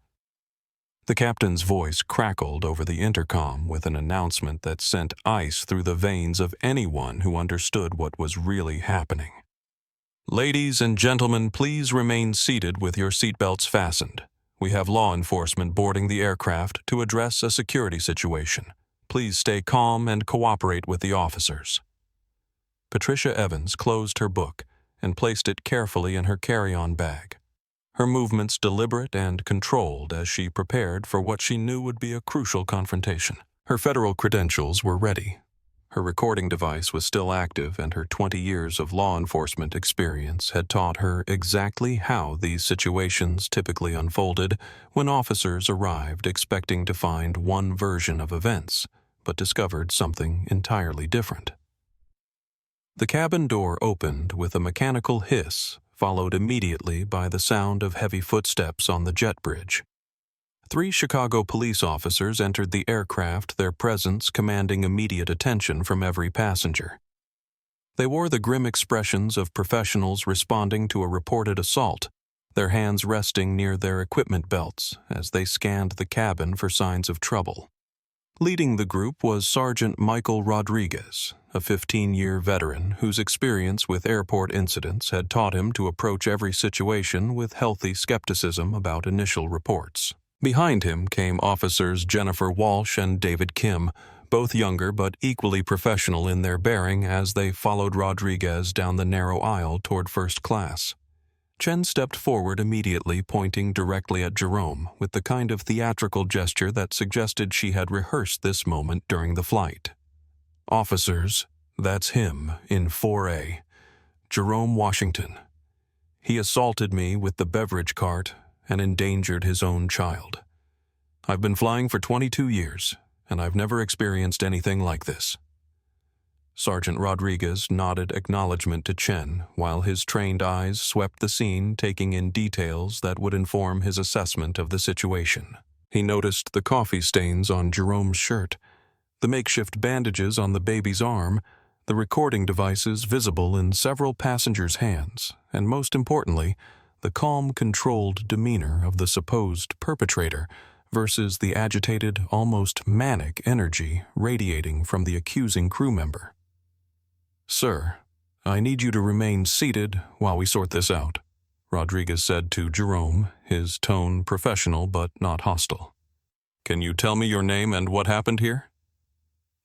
The captain's voice crackled over the intercom with an announcement that sent ice through the veins of anyone who understood what was really happening. "Ladies and gentlemen, please remain seated with your seatbelts fastened. We have law enforcement boarding the aircraft to address a security situation. Please stay calm and cooperate with the officers." Patricia Evans closed her book and placed it carefully in her carry-on bag, her movements deliberate and controlled as she prepared for what she knew would be a crucial confrontation. Her federal credentials were ready. Her recording device was still active, and her 20 years of law enforcement experience had taught her exactly how these situations typically unfolded when officers arrived expecting to find one version of events, but discovered something entirely different. The cabin door opened with a mechanical hiss, followed immediately by the sound of heavy footsteps on the jet bridge. 3 Chicago police officers entered the aircraft, their presence commanding immediate attention from every passenger. They wore the grim expressions of professionals responding to a reported assault, their hands resting near their equipment belts as they scanned the cabin for signs of trouble. Leading the group was Sergeant Michael Rodriguez, a 15-year veteran whose experience with airport incidents had taught him to approach every situation with healthy skepticism about initial reports. Behind him came officers Jennifer Walsh and David Kim, both younger but equally professional in their bearing as they followed Rodriguez down the narrow aisle toward first class. Chen stepped forward immediately, pointing directly at Jerome with the kind of theatrical gesture that suggested she had rehearsed this moment during the flight. "Officers, that's him in 4A, Jerome Washington. He assaulted me with the beverage cart and endangered his own child. I've been flying for 22 years, and I've never experienced anything like this." Sergeant Rodriguez nodded acknowledgement to Chen while his trained eyes swept the scene, taking in details that would inform his assessment of the situation. He noticed the coffee stains on Jerome's shirt, the makeshift bandages on the baby's arm, the recording devices visible in several passengers' hands, and most importantly, the calm, controlled demeanor of the supposed perpetrator, versus the agitated, almost manic energy radiating from the accusing crew member. "Sir, I need you to remain seated while we sort this out," Rodriguez said to Jerome, his tone professional but not hostile. "Can you tell me your name and what happened here?"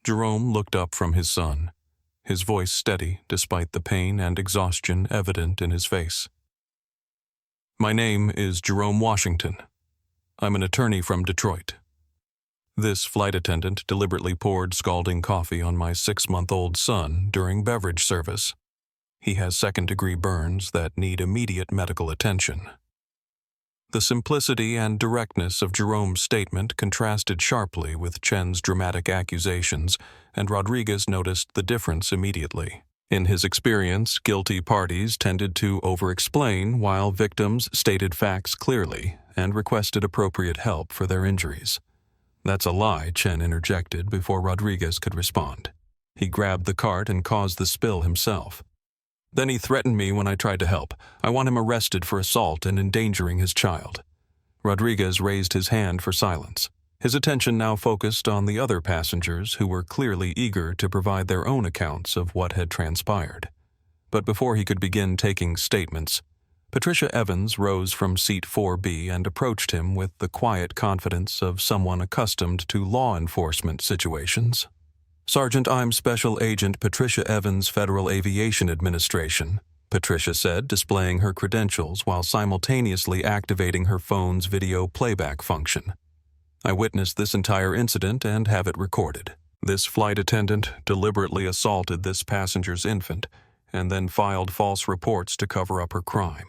Jerome looked up from his son, his voice steady despite the pain and exhaustion evident in his face. "My name is Jerome Washington. I'm an attorney from Detroit." This flight attendant deliberately poured scalding coffee on my 6-month-old son during beverage service. He has second-degree burns that need immediate medical attention. The simplicity and directness of Jerome's statement contrasted sharply with Chen's dramatic accusations, and Rodriguez noticed the difference immediately. In his experience, guilty parties tended to over-explain while victims stated facts clearly and requested appropriate help for their injuries. "That's a lie," Chen interjected before Rodriguez could respond. "He grabbed the cart and caused the spill himself. Then he threatened me when I tried to help. I want him arrested for assault and endangering his child." Rodriguez raised his hand for silence. His attention now focused on the other passengers who were clearly eager to provide their own accounts of what had transpired. But before he could begin taking statements, Patricia Evans rose from seat 4B and approached him with the quiet confidence of someone accustomed to law enforcement situations. "Sergeant, I'm Special Agent Patricia Evans, Federal Aviation Administration," Patricia said, displaying her credentials while simultaneously activating her phone's video playback function. "I witnessed this entire incident and have it recorded. This flight attendant deliberately assaulted this passenger's infant and then filed false reports to cover up her crime."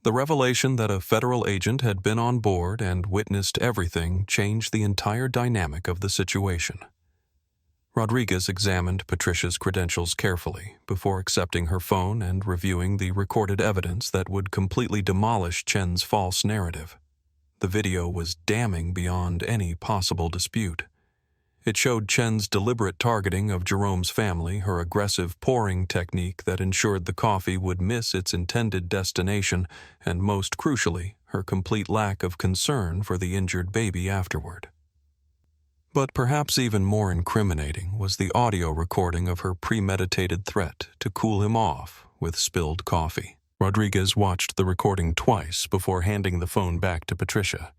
The revelation that a federal agent had been on board and witnessed everything changed the entire dynamic of the situation. Rodriguez examined Patricia's credentials carefully before accepting her phone and reviewing the recorded evidence that would completely demolish Chen's false narrative. The video was damning beyond any possible dispute. It showed Chen's deliberate targeting of Jerome's family, her aggressive pouring technique that ensured the coffee would miss its intended destination, and most crucially, her complete lack of concern for the injured baby afterward. But perhaps even more incriminating was the audio recording of her premeditated threat to cool him off with spilled coffee. Rodriguez watched the recording twice before handing the phone back to Patricia,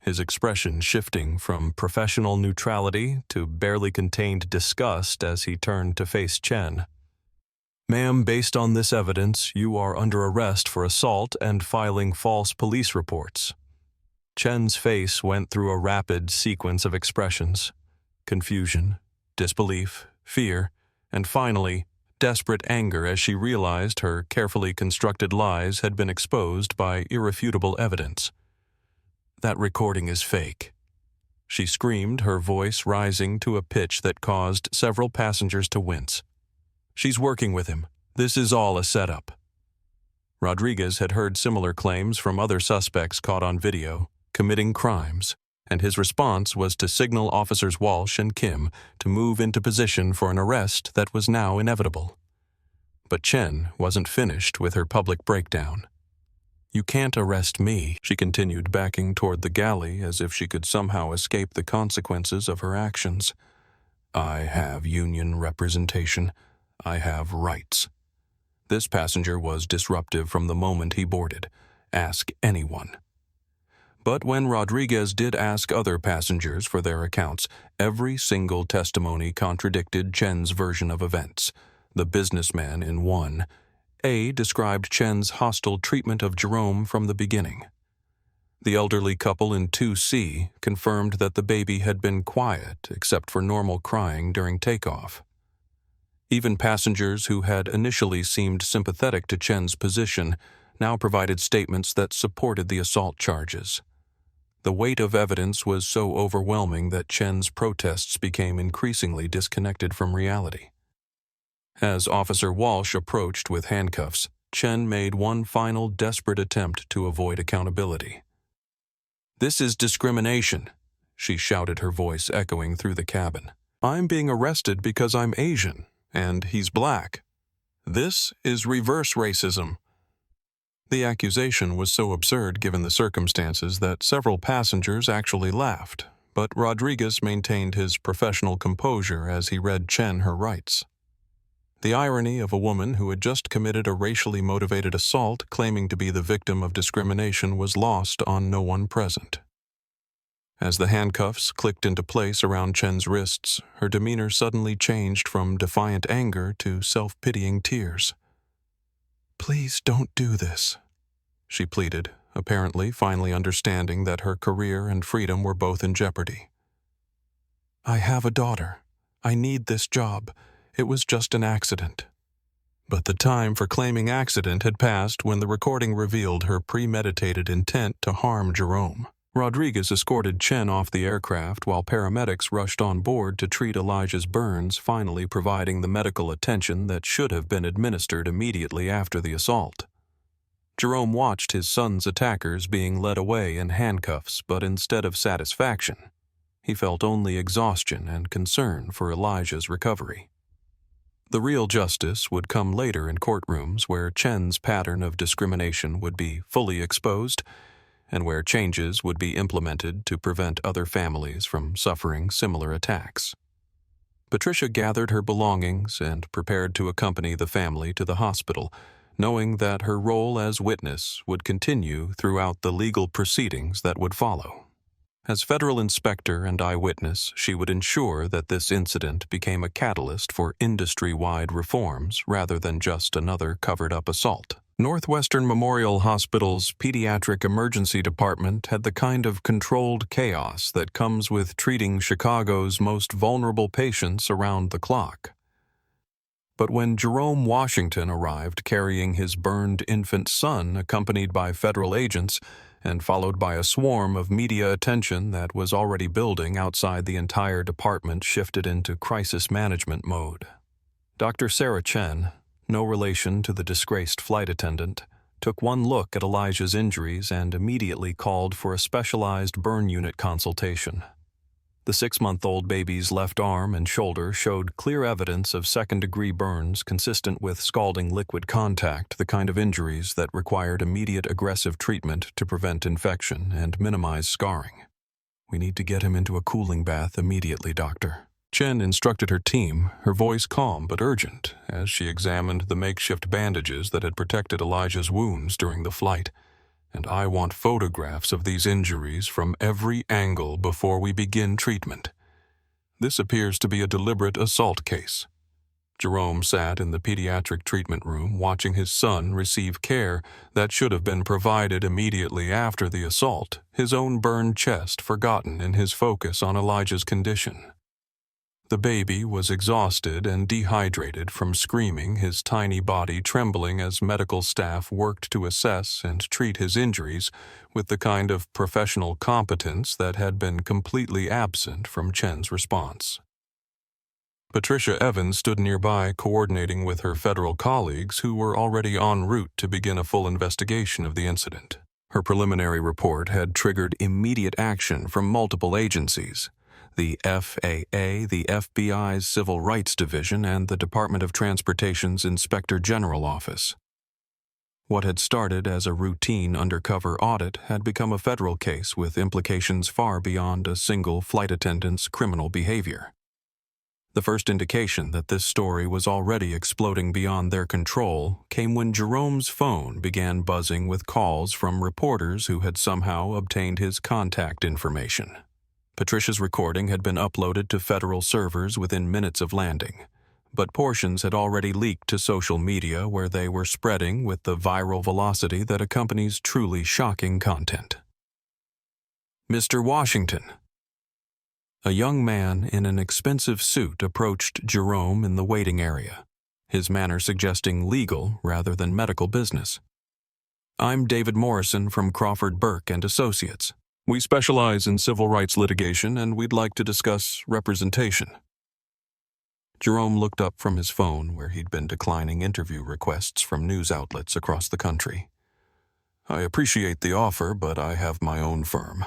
his expression shifting from professional neutrality to barely contained disgust as he turned to face Chen. "Ma'am, based on this evidence, you are under arrest for assault and filing false police reports." Chen's face went through a rapid sequence of expressions: confusion, disbelief, fear, and finally, desperate anger as she realized her carefully constructed lies had been exposed by irrefutable evidence. "That recording is fake," she screamed, her voice rising to a pitch that caused several passengers to wince. "She's working with him. This is all a setup." Rodriguez had heard similar claims from other suspects caught on video, committing crimes, and his response was to signal Officers Walsh and Kim to move into position for an arrest that was now inevitable. But Chen wasn't finished with her public breakdown. "You can't arrest me," she continued, backing toward the galley as if she could somehow escape the consequences of her actions. "I have union representation. I have rights." This passenger was disruptive from the moment he boarded. Ask anyone. But when Rodriguez did ask other passengers for their accounts, every single testimony contradicted Chen's version of events. The businessman in one, A, described Chen's hostile treatment of Jerome from the beginning. The elderly couple in 2C confirmed that the baby had been quiet except for normal crying during takeoff. Even passengers who had initially seemed sympathetic to Chen's position now provided statements that supported the assault charges. The weight of evidence was so overwhelming that Chen's protests became increasingly disconnected from reality. As Officer Walsh approached with handcuffs, Chen made one final desperate attempt to avoid accountability. "This is discrimination," she shouted, her voice echoing through the cabin. "I'm being arrested because I'm Asian, and he's black. This is reverse racism." The accusation was so absurd given the circumstances that several passengers actually laughed, but Rodriguez maintained his professional composure as he read Chen her rights. The irony of a woman who had just committed a racially motivated assault claiming to be the victim of discrimination was lost on no one present. As the handcuffs clicked into place around Chen's wrists, her demeanor suddenly changed from defiant anger to self-pitying tears. "Please don't do this," she pleaded, apparently finally understanding that her career and freedom were both in jeopardy. "I have a daughter. I need this job. It was just an accident." But the time for claiming accident had passed when the recording revealed her premeditated intent to harm Jerome. Rodriguez escorted Chen off the aircraft while paramedics rushed on board to treat Elijah's burns, finally providing the medical attention that should have been administered immediately after the assault. Jerome watched his son's attackers being led away in handcuffs, but instead of satisfaction, he felt only exhaustion and concern for Elijah's recovery. The real justice would come later in courtrooms where Chen's pattern of discrimination would be fully exposed and where changes would be implemented to prevent other families from suffering similar attacks. Patricia gathered her belongings and prepared to accompany the family to the hospital, knowing that her role as witness would continue throughout the legal proceedings that would follow. As federal inspector and eyewitness, she would ensure that this incident became a catalyst for industry-wide reforms rather than just another covered-up assault. Northwestern Memorial Hospital's pediatric emergency department had the kind of controlled chaos that comes with treating Chicago's most vulnerable patients around the clock. But when Jerome Washington arrived carrying his burned infant son accompanied by federal agents and followed by a swarm of media attention that was already building outside, the entire department shifted into crisis management mode. Dr. Sarah Chen, no relation to the disgraced flight attendant, took one look at Elijah's injuries and immediately called for a specialized burn unit consultation. The 6-month-old baby's left arm and shoulder showed clear evidence of second-degree burns consistent with scalding liquid contact, the kind of injuries that required immediate aggressive treatment to prevent infection and minimize scarring. "We need to get him into a cooling bath immediately, doctor." Chen instructed her team, her voice calm but urgent, as she examined the makeshift bandages that had protected Elijah's wounds during the flight. "And I want photographs of these injuries from every angle before we begin treatment. This appears to be a deliberate assault case." Jerome sat in the pediatric treatment room watching his son receive care that should have been provided immediately after the assault, his own burned chest forgotten in his focus on Elijah's condition. The baby was exhausted and dehydrated from screaming, his tiny body trembling as medical staff worked to assess and treat his injuries with the kind of professional competence that had been completely absent from Chen's response. Patricia Evans stood nearby coordinating with her federal colleagues who were already en route to begin a full investigation of the incident. Her preliminary report had triggered immediate action from multiple agencies: the FAA, the FBI's Civil Rights Division, and the Department of Transportation's Inspector General Office. What had started as a routine undercover audit had become a federal case with implications far beyond a single flight attendant's criminal behavior. The first indication that this story was already exploding beyond their control came when Jerome's phone began buzzing with calls from reporters who had somehow obtained his contact information. Patricia's recording had been uploaded to federal servers within minutes of landing, but portions had already leaked to social media where they were spreading with the viral velocity that accompanies truly shocking content. "Mr. Washington." A young man in an expensive suit approached Jerome in the waiting area, his manner suggesting legal rather than medical business. "I'm David Morrison from Crawford Burke and Associates. We specialize in civil rights litigation, and we'd like to discuss representation." Jerome looked up from his phone, where he'd been declining interview requests from news outlets across the country. "I appreciate the offer, but I have my own firm.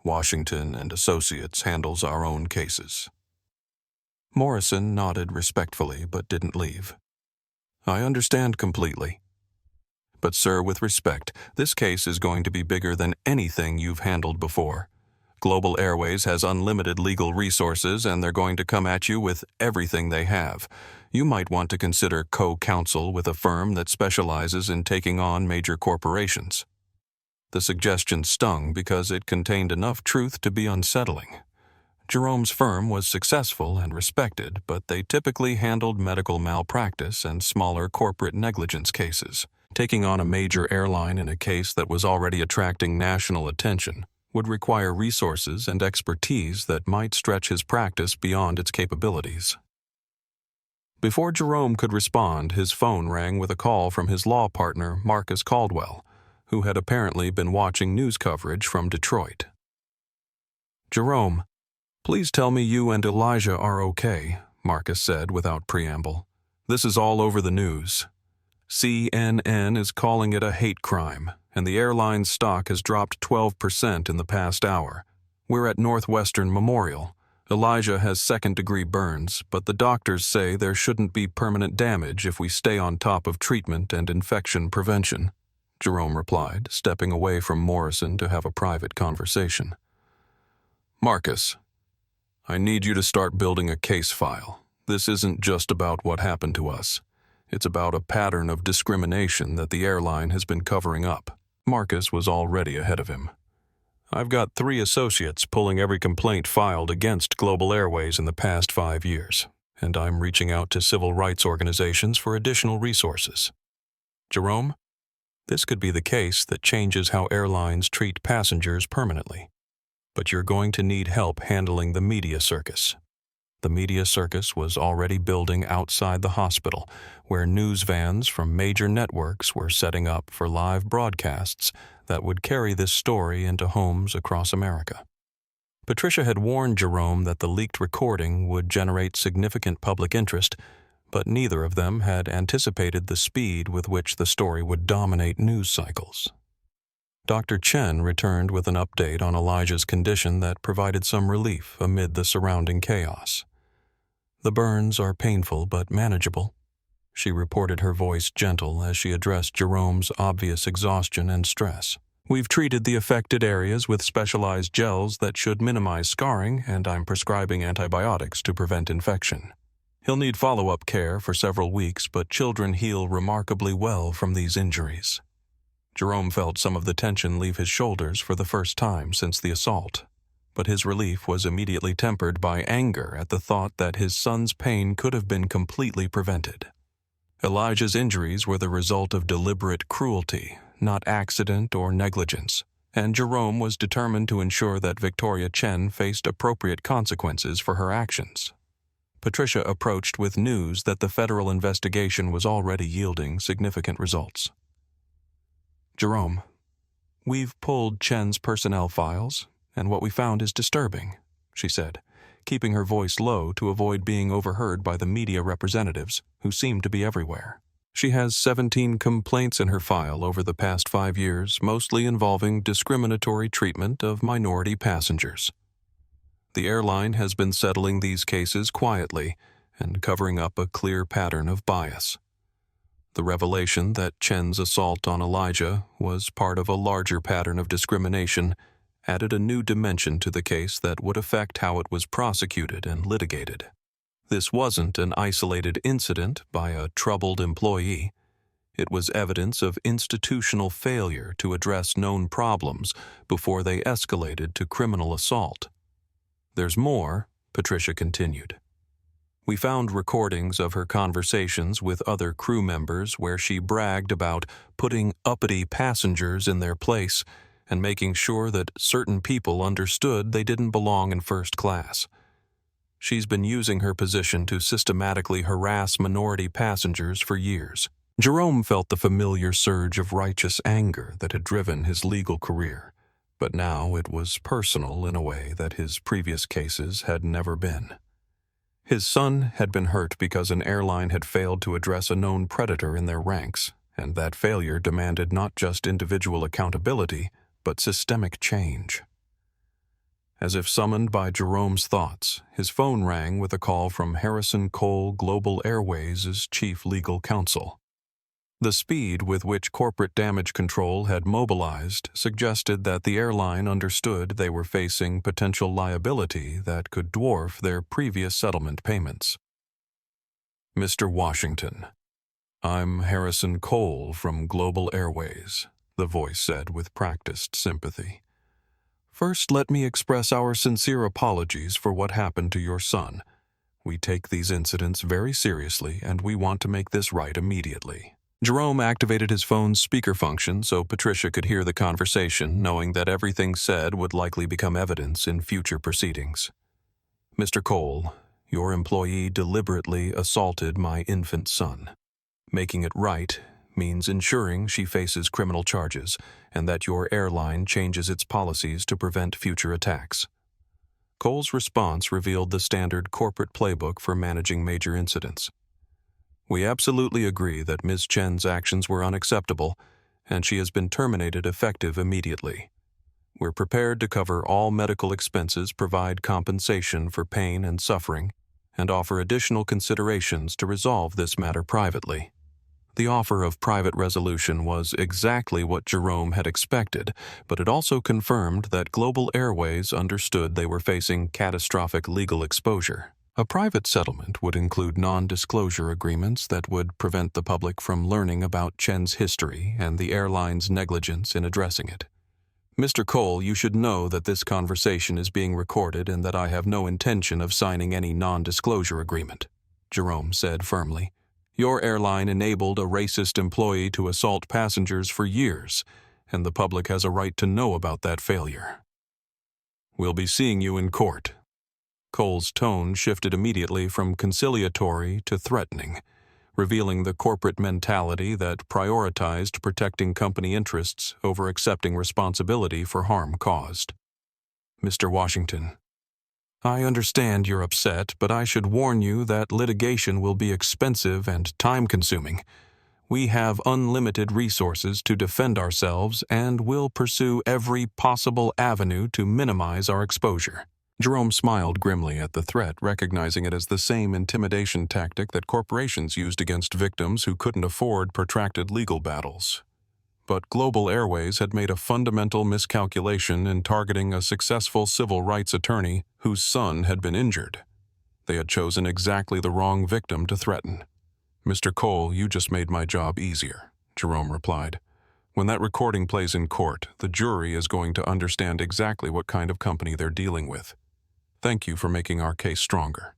Washington and Associates handles our own cases." Morrison nodded respectfully but didn't leave. "I understand completely." but sir, with respect, this case is going to be bigger than anything you've handled before. Global Airways has unlimited legal resources, and they're going to come at you with everything they have. You might want to consider co-counsel with a firm that specializes in taking on major corporations." The suggestion stung because it contained enough truth to be unsettling. Jerome's firm was successful and respected, but they typically handled medical malpractice and smaller corporate negligence cases. Taking on a major airline in a case that was already attracting national attention would require resources and expertise that might stretch his practice beyond its capabilities. Before Jerome could respond, his phone rang with a call from his law partner, Marcus Caldwell, who had apparently been watching news coverage from Detroit. "Jerome, please tell me you and Elijah are okay," Marcus said without preamble. "This is all over the news. CNN is calling it a hate crime, and the airline's stock has dropped 12% in the past hour. We're at Northwestern Memorial. Elijah has second-degree burns, but the doctors say there shouldn't be permanent damage if we stay on top of treatment and infection prevention," Jerome replied, stepping away from Morrison to have a private conversation. "Marcus, I need you to start building a case file. This isn't just about what happened to us. It's about a pattern of discrimination that the airline has been covering up." Marcus was already ahead of him. "I've got 3 associates pulling every complaint filed against Global Airways in the past 5 years, and I'm reaching out to civil rights organizations for additional resources. Jerome, this could be the case that changes how airlines treat passengers permanently. But you're going to need help handling the media circus." The media circus was already building outside the hospital, where news vans from major networks were setting up for live broadcasts that would carry this story into homes across America. Patricia had warned Jerome that the leaked recording would generate significant public interest, but neither of them had anticipated the speed with which the story would dominate news cycles. Dr. Chen returned with an update on Elijah's condition that provided some relief amid the surrounding chaos. "The burns are painful but manageable," she reported, her voice gentle as she addressed Jerome's obvious exhaustion and stress. "We've treated the affected areas with specialized gels that should minimize scarring, and I'm prescribing antibiotics to prevent infection. He'll need follow-up care for several weeks, but children heal remarkably well from these injuries." Jerome felt some of the tension leave his shoulders for the first time since the assault, but his relief was immediately tempered by anger at the thought that his son's pain could have been completely prevented. Elijah's injuries were the result of deliberate cruelty, not accident or negligence, and Jerome was determined to ensure that Victoria Chen faced appropriate consequences for her actions. Patricia approached with news that the federal investigation was already yielding significant results. "Jerome, we've pulled Chen's personnel files, and what we found is disturbing," she said, keeping her voice low to avoid being overheard by the media representatives, who seemed to be everywhere. "She has 17 complaints in her file over the past 5 years, mostly involving discriminatory treatment of minority passengers. The airline has been settling these cases quietly and covering up a clear pattern of bias. The revelation that Chen's assault on Elijah was part of a larger pattern of discrimination added a new dimension to the case that would affect how it was prosecuted and litigated. This wasn't an isolated incident by a troubled employee. It was evidence of institutional failure to address known problems before they escalated to criminal assault. There's more," Patricia continued. "We found recordings of her conversations with other crew members where she bragged about putting uppity passengers in their place and making sure that certain people understood they didn't belong in first class. She's been using her position to systematically harass minority passengers for years." Jerome felt the familiar surge of righteous anger that had driven his legal career, but now it was personal in a way that his previous cases had never been. His son had been hurt because an airline had failed to address a known predator in their ranks, and that failure demanded not just individual accountability, but systemic change. As if summoned by Jerome's thoughts, his phone rang with a call from Harrison Cole Global Airways' chief legal counsel. The speed with which corporate damage control had mobilized suggested that the airline understood they were facing potential liability that could dwarf their previous settlement payments. "Mr. Washington, I'm Harrison Cole from Global Airways," the voice said with practiced sympathy. "First, let me express our sincere apologies for what happened to your son. We take these incidents very seriously, and we want to make this right immediately." Jerome activated his phone's speaker function so Patricia could hear the conversation, knowing that everything said would likely become evidence in future proceedings. "Mr. Cole, your employee deliberately assaulted my infant son. Making it right means ensuring she faces criminal charges and that your airline changes its policies to prevent future attacks." Cole's response revealed the standard corporate playbook for managing major incidents. "We absolutely agree that Ms. Chen's actions were unacceptable, and she has been terminated effective immediately. We're prepared to cover all medical expenses, provide compensation for pain and suffering, and offer additional considerations to resolve this matter privately." The offer of private resolution was exactly what Jerome had expected, but it also confirmed that Global Airways understood they were facing catastrophic legal exposure. A private settlement would include non-disclosure agreements that would prevent the public from learning about Chen's history and the airline's negligence in addressing it. "Mr. Cole, you should know that this conversation is being recorded and that I have no intention of signing any non-disclosure agreement," Jerome said firmly. "Your airline enabled a racist employee to assault passengers for years, and the public has a right to know about that failure. We'll be seeing you in court." Cole's tone shifted immediately from conciliatory to threatening, revealing the corporate mentality that prioritized protecting company interests over accepting responsibility for harm caused. "Mr. Washington, I understand you're upset, but I should warn you that litigation will be expensive and time-consuming. We have unlimited resources to defend ourselves and will pursue every possible avenue to minimize our exposure." Jerome smiled grimly at the threat, recognizing it as the same intimidation tactic that corporations used against victims who couldn't afford protracted legal battles. But Global Airways had made a fundamental miscalculation in targeting a successful civil rights attorney whose son had been injured. They had chosen exactly the wrong victim to threaten. "Mr. Cole, you just made my job easier," Jerome replied. "When that recording plays in court, the jury is going to understand exactly what kind of company they're dealing with. Thank you for making our case stronger."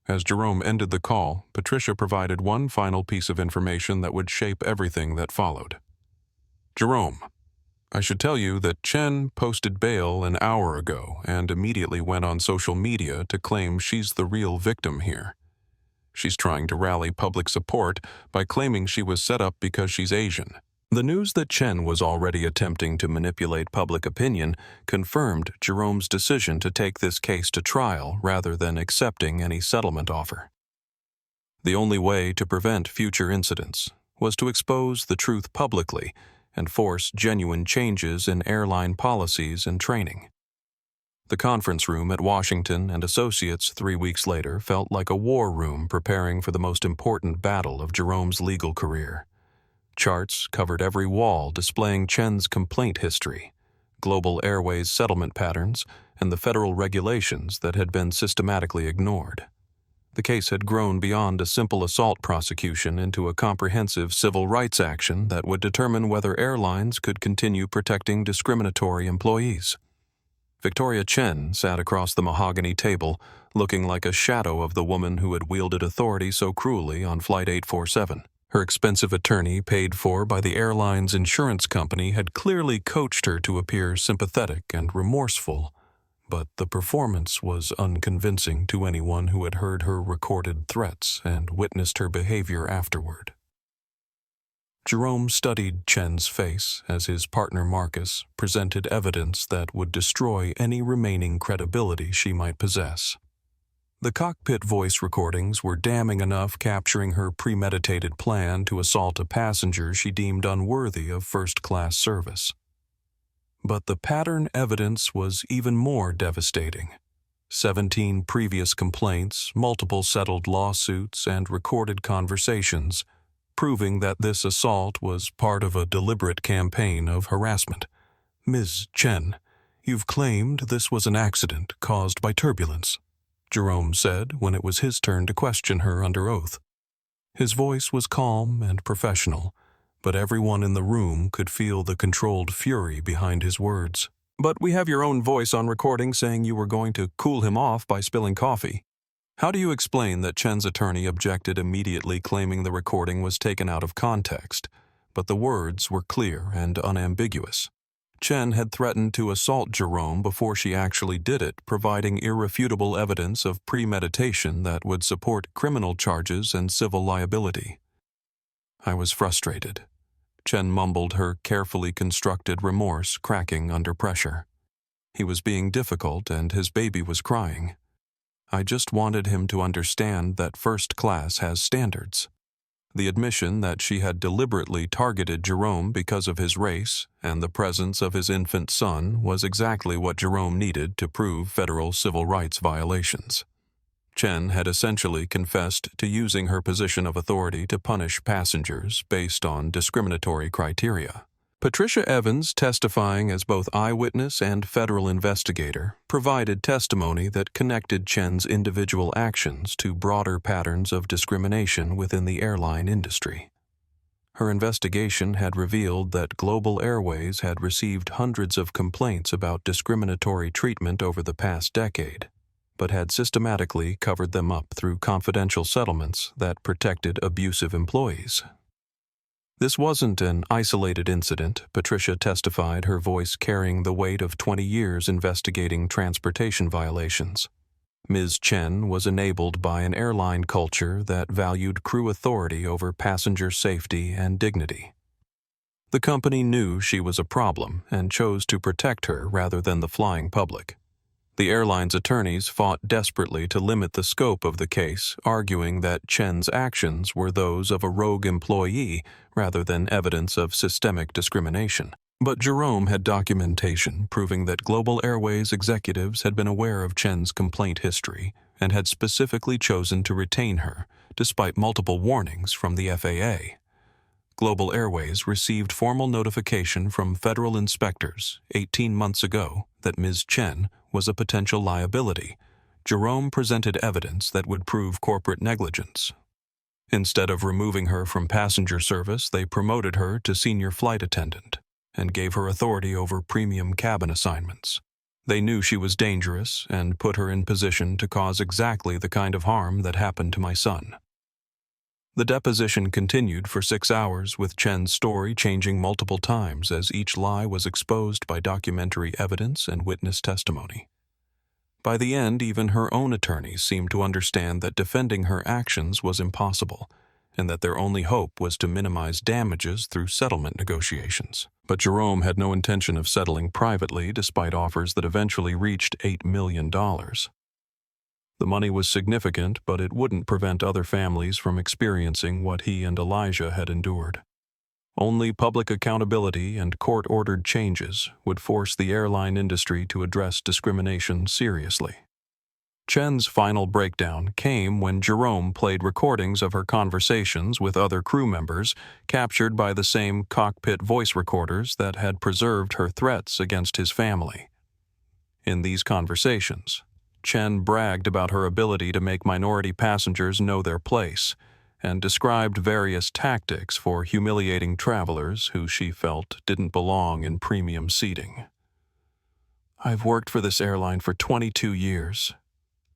As Jerome ended the call, Patricia provided one final piece of information that would shape everything that followed. "Jerome, I should tell you that Chen posted bail an hour ago and immediately went on social media to claim she's the real victim here. She's trying to rally public support by claiming she was set up because she's Asian." The news that Chen was already attempting to manipulate public opinion confirmed Jerome's decision to take this case to trial rather than accepting any settlement offer. The only way to prevent future incidents was to expose the truth publicly and force genuine changes in airline policies and training. The conference room at Washington and Associates 3 weeks later felt like a war room preparing for the most important battle of Jerome's legal career. Charts covered every wall displaying Chen's complaint history, Global Airways settlement patterns, and the federal regulations that had been systematically ignored. The case had grown beyond a simple assault prosecution into a comprehensive civil rights action that would determine whether airlines could continue protecting discriminatory employees. Victoria Chen sat across the mahogany table, looking like a shadow of the woman who had wielded authority so cruelly on Flight 847. Her expensive attorney, paid for by the airline's insurance company, had clearly coached her to appear sympathetic and remorseful, but the performance was unconvincing to anyone who had heard her recorded threats and witnessed her behavior afterward. Jerome studied Chen's face as his partner Marcus presented evidence that would destroy any remaining credibility she might possess. The cockpit voice recordings were damning enough, capturing her premeditated plan to assault a passenger she deemed unworthy of first-class service. But the pattern evidence was even more devastating. 17 previous complaints, multiple settled lawsuits, and recorded conversations, proving that this assault was part of a deliberate campaign of harassment. "Ms. Chen, you've claimed this was an accident caused by turbulence," Jerome said when it was his turn to question her under oath. His voice was calm and professional, but everyone in the room could feel the controlled fury behind his words. "But we have your own voice on recording saying you were going to cool him off by spilling coffee." How do you explain that Chen's attorney objected immediately, claiming the recording was taken out of context, but the words were clear and unambiguous? Chen had threatened to assault Jerome before she actually did it, providing irrefutable evidence of premeditation that would support criminal charges and civil liability. I was frustrated. Chen mumbled, her carefully constructed remorse cracking under pressure. He was being difficult and his baby was crying. I just wanted him to understand that first class has standards. The admission that she had deliberately targeted Jerome because of his race and the presence of his infant son was exactly what Jerome needed to prove federal civil rights violations. Chen had essentially confessed to using her position of authority to punish passengers based on discriminatory criteria. Patricia Evans, testifying as both eyewitness and federal investigator, provided testimony that connected Chen's individual actions to broader patterns of discrimination within the airline industry. Her investigation had revealed that Global Airways had received hundreds of complaints about discriminatory treatment over the past decade, but had systematically covered them up through confidential settlements that protected abusive employees. This wasn't an isolated incident, Patricia testified, her voice carrying the weight of 20 years investigating transportation violations. Ms. Chen was enabled by an airline culture that valued crew authority over passenger safety and dignity. The company knew she was a problem and chose to protect her rather than the flying public. The airline's attorneys fought desperately to limit the scope of the case, arguing that Chen's actions were those of a rogue employee rather than evidence of systemic discrimination. But Jerome had documentation proving that Global Airways executives had been aware of Chen's complaint history and had specifically chosen to retain her, despite multiple warnings from the FAA. Global Airways received formal notification from federal inspectors 18 months ago that Ms. Chen was a potential liability. Jerome presented evidence that would prove corporate negligence. Instead of removing her from passenger service, they promoted her to senior flight attendant and gave her authority over premium cabin assignments. They knew she was dangerous and put her in position to cause exactly the kind of harm that happened to my son. The deposition continued for 6 hours, with Chen's story changing multiple times as each lie was exposed by documentary evidence and witness testimony. By the end, even her own attorneys seemed to understand that defending her actions was impossible, and that their only hope was to minimize damages through settlement negotiations. But Jerome had no intention of settling privately, despite offers that eventually reached $8 million. The money was significant, but it wouldn't prevent other families from experiencing what he and Elijah had endured. Only public accountability and court-ordered changes would force the airline industry to address discrimination seriously. Chen's final breakdown came when Jerome played recordings of her conversations with other crew members, captured by the same cockpit voice recorders that had preserved her threats against his family. In these conversations, Chen bragged about her ability to make minority passengers know their place and described various tactics for humiliating travelers who she felt didn't belong in premium seating. "I've worked for this airline for 22 years,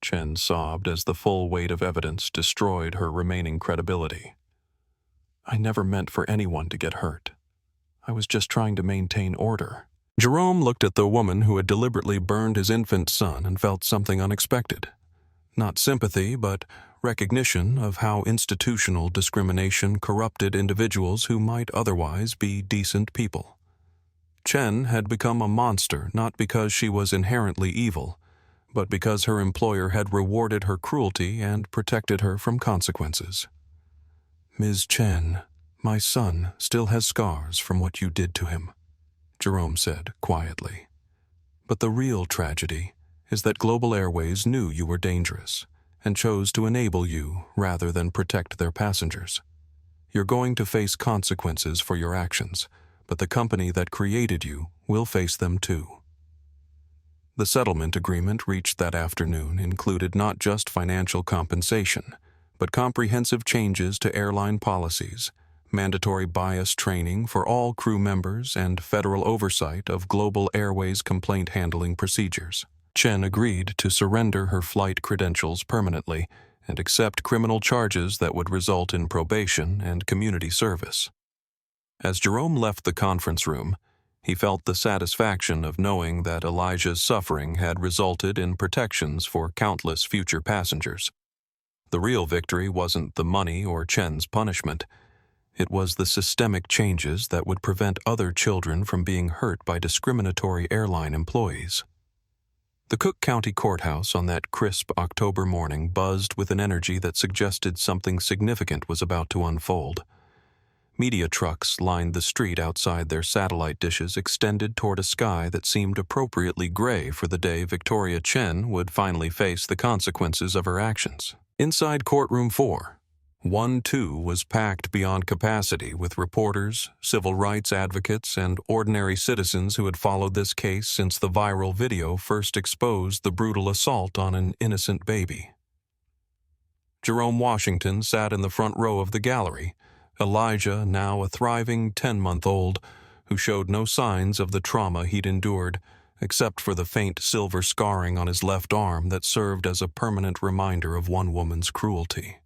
Chen sobbed as the full weight of evidence destroyed her remaining credibility. "I never meant for anyone to get hurt. I was just trying to maintain order." Jerome looked at the woman who had deliberately burned his infant son and felt something unexpected. Not sympathy, but recognition of how institutional discrimination corrupted individuals who might otherwise be decent people. Chen had become a monster not because she was inherently evil, but because her employer had rewarded her cruelty and protected her from consequences. "Ms. Chen, my son still has scars from what you did to him," Jerome said quietly. "But the real tragedy is that Global Airways knew you were dangerous and chose to enable you rather than protect their passengers. You're going to face consequences for your actions, but the company that created you will face them too. The settlement agreement reached that afternoon included not just financial compensation, but comprehensive changes to airline policies, mandatory bias training for all crew members, and federal oversight of global airways complaint handling procedures. Chen agreed to surrender her flight credentials permanently and accept criminal charges that would result in probation and community service. As Jerome left the conference room, he felt the satisfaction of knowing that Elijah's suffering had resulted in protections for countless future passengers. The real victory wasn't the money or Chen's punishment. It was the systemic changes that would prevent other children from being hurt by discriminatory airline employees. The Cook County Courthouse on that crisp October morning buzzed with an energy that suggested something significant was about to unfold. Media trucks lined the street outside, their satellite dishes extended toward a sky that seemed appropriately gray for the day Victoria Chen would finally face the consequences of her actions. Inside Courtroom 4, 1-2 was packed beyond capacity with reporters, civil rights advocates, and ordinary citizens who had followed this case since the viral video first exposed the brutal assault on an innocent baby. Jerome Washington sat in the front row of the gallery, Elijah, now a thriving 10-month-old, who showed no signs of the trauma he'd endured, except for the faint silver scarring on his left arm that served as a permanent reminder of one woman's cruelty.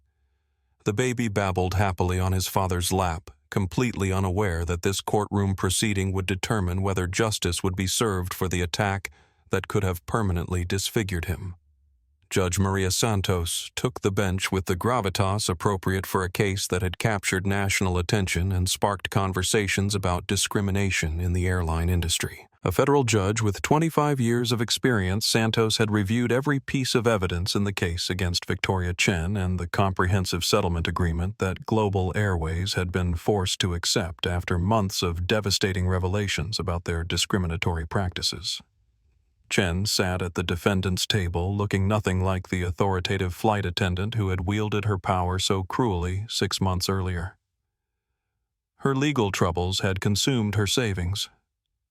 The baby babbled happily on his father's lap, completely unaware that this courtroom proceeding would determine whether justice would be served for the attack that could have permanently disfigured him. Judge Maria Santos took the bench with the gravitas appropriate for a case that had captured national attention and sparked conversations about discrimination in the airline industry. A federal judge with 25 years of experience, Santos had reviewed every piece of evidence in the case against Victoria Chen and the comprehensive settlement agreement that Global Airways had been forced to accept after months of devastating revelations about their discriminatory practices. Chen sat at the defendant's table looking nothing like the authoritative flight attendant who had wielded her power so cruelly 6 months earlier. Her legal troubles had consumed her savings.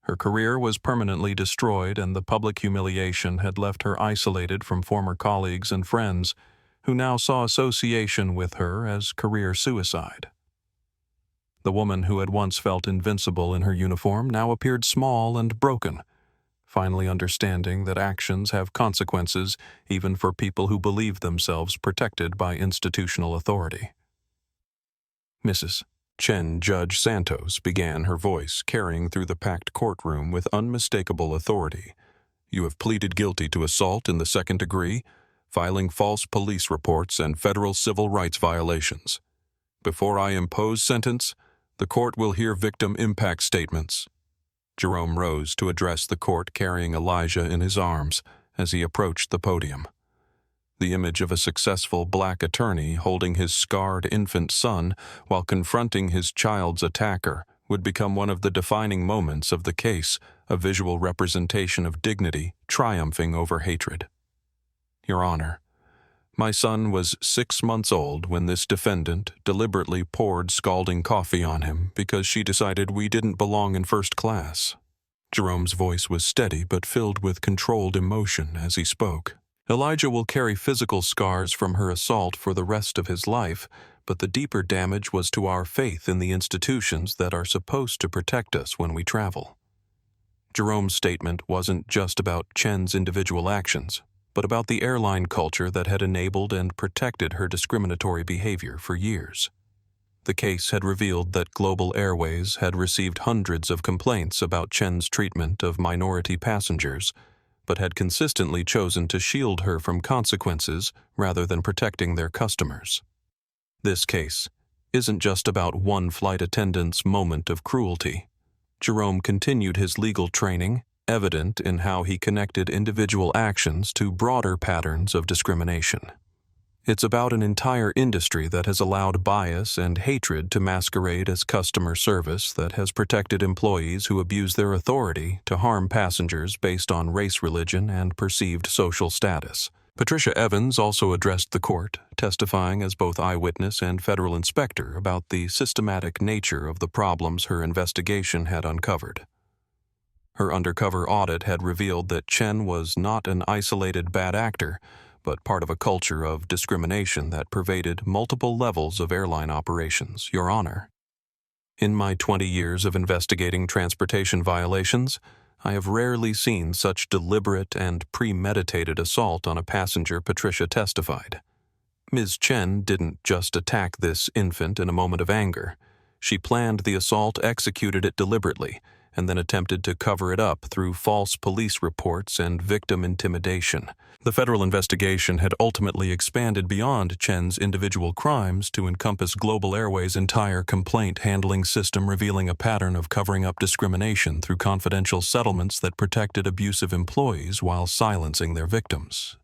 Her career was permanently destroyed, and the public humiliation had left her isolated from former colleagues and friends who now saw association with her as career suicide. The woman who had once felt invincible in her uniform now appeared small and broken, finally understanding that actions have consequences even for people who believe themselves protected by institutional authority. Mrs. Chen, Judge Santos began, her voice carrying through the packed courtroom with unmistakable authority. You have pleaded guilty to assault in the second degree, filing false police reports, and federal civil rights violations. Before I impose sentence, the court will hear victim impact statements. Jerome rose to address the court, carrying Elijah in his arms as he approached the podium. The image of a successful black attorney holding his scarred infant son while confronting his child's attacker would become one of the defining moments of the case, a visual representation of dignity triumphing over hatred. Your Honor, my son was 6 months old when this defendant deliberately poured scalding coffee on him because she decided we didn't belong in first class. Jerome's voice was steady but filled with controlled emotion as he spoke. Elijah will carry physical scars from her assault for the rest of his life, but the deeper damage was to our faith in the institutions that are supposed to protect us when we travel. Jerome's statement wasn't just about Chen's individual actions, but about the airline culture that had enabled and protected her discriminatory behavior for years. The case had revealed that Global Airways had received hundreds of complaints about Chen's treatment of minority passengers, but had consistently chosen to shield her from consequences rather than protecting their customers. This case isn't just about one flight attendant's moment of cruelty. Jerome continued his legal training, evident in how he connected individual actions to broader patterns of discrimination. It's about an entire industry that has allowed bias and hatred to masquerade as customer service, that has protected employees who abuse their authority to harm passengers based on race, religion, and perceived social status. Patricia Evans also addressed the court, testifying as both eyewitness and federal inspector about the systematic nature of the problems her investigation had uncovered. Her undercover audit had revealed that Chen was not an isolated bad actor, but part of a culture of discrimination that pervaded multiple levels of airline operations, Your Honor. In my 20 years of investigating transportation violations, I have rarely seen such deliberate and premeditated assault on a passenger, Patricia testified. Ms. Chen didn't just attack this infant in a moment of anger. She planned the assault, executed it deliberately, and then attempted to cover it up through false police reports and victim intimidation. The federal investigation had ultimately expanded beyond Chen's individual crimes to encompass Global Airways' entire complaint handling system, revealing a pattern of covering up discrimination through confidential settlements that protected abusive employees while silencing their victims.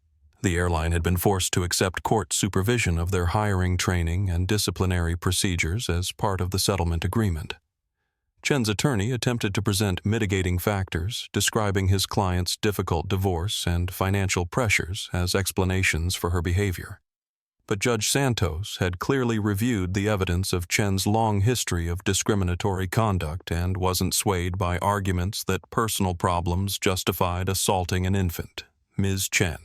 The airline had been forced to accept court supervision of their hiring, training, and disciplinary procedures as part of the settlement agreement. Chen's attorney attempted to present mitigating factors, describing his client's difficult divorce and financial pressures as explanations for her behavior. But Judge Santos had clearly reviewed the evidence of Chen's long history of discriminatory conduct and wasn't swayed by arguments that personal problems justified assaulting an infant. Ms. Chen,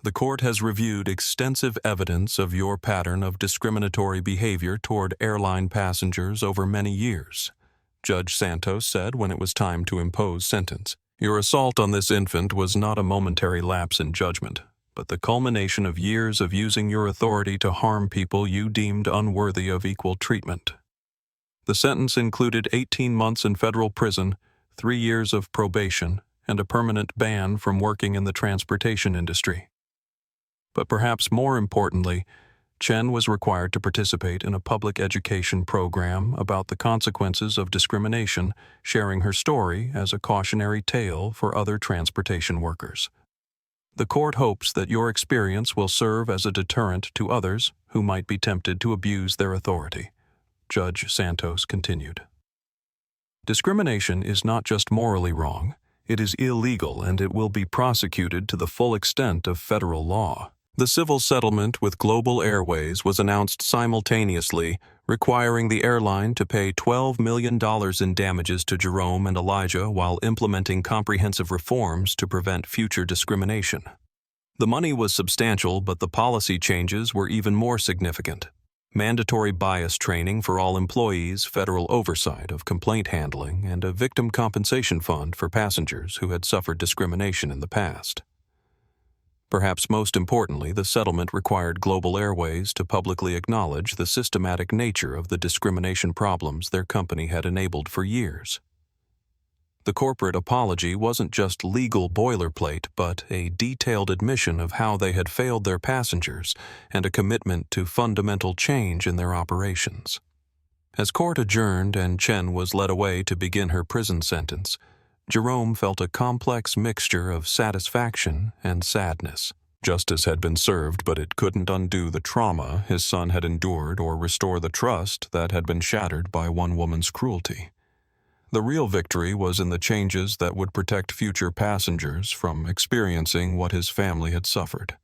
the court has reviewed extensive evidence of your pattern of discriminatory behavior toward airline passengers over many years. Judge Santos said when it was time to impose sentence. Your assault on this infant was not a momentary lapse in judgment, but the culmination of years of using your authority to harm people you deemed unworthy of equal treatment. The sentence included 18 months in federal prison, 3 years of probation, and a permanent ban from working in the transportation industry. But perhaps more importantly, Chen was required to participate in a public education program about the consequences of discrimination, sharing her story as a cautionary tale for other transportation workers. The court hopes that your experience will serve as a deterrent to others who might be tempted to abuse their authority. Judge Santos continued. Discrimination is not just morally wrong, it is illegal and it will be prosecuted to the full extent of federal law. The civil settlement with Global Airways was announced simultaneously, requiring the airline to pay $12 million in damages to Jerome and Elijah while implementing comprehensive reforms to prevent future discrimination. The money was substantial, but the policy changes were even more significant. Mandatory bias training for all employees, federal oversight of complaint handling, and a victim compensation fund for passengers who had suffered discrimination in the past. Perhaps most importantly, the settlement required Global Airways to publicly acknowledge the systematic nature of the discrimination problems their company had enabled for years. The corporate apology wasn't just legal boilerplate, but a detailed admission of how they had failed their passengers and a commitment to fundamental change in their operations. As court adjourned and Chen was led away to begin her prison sentence, Jerome felt a complex mixture of satisfaction and sadness. Justice had been served, but it couldn't undo the trauma his son had endured or restore the trust that had been shattered by one woman's cruelty. The real victory was in the changes that would protect future passengers from experiencing what his family had suffered.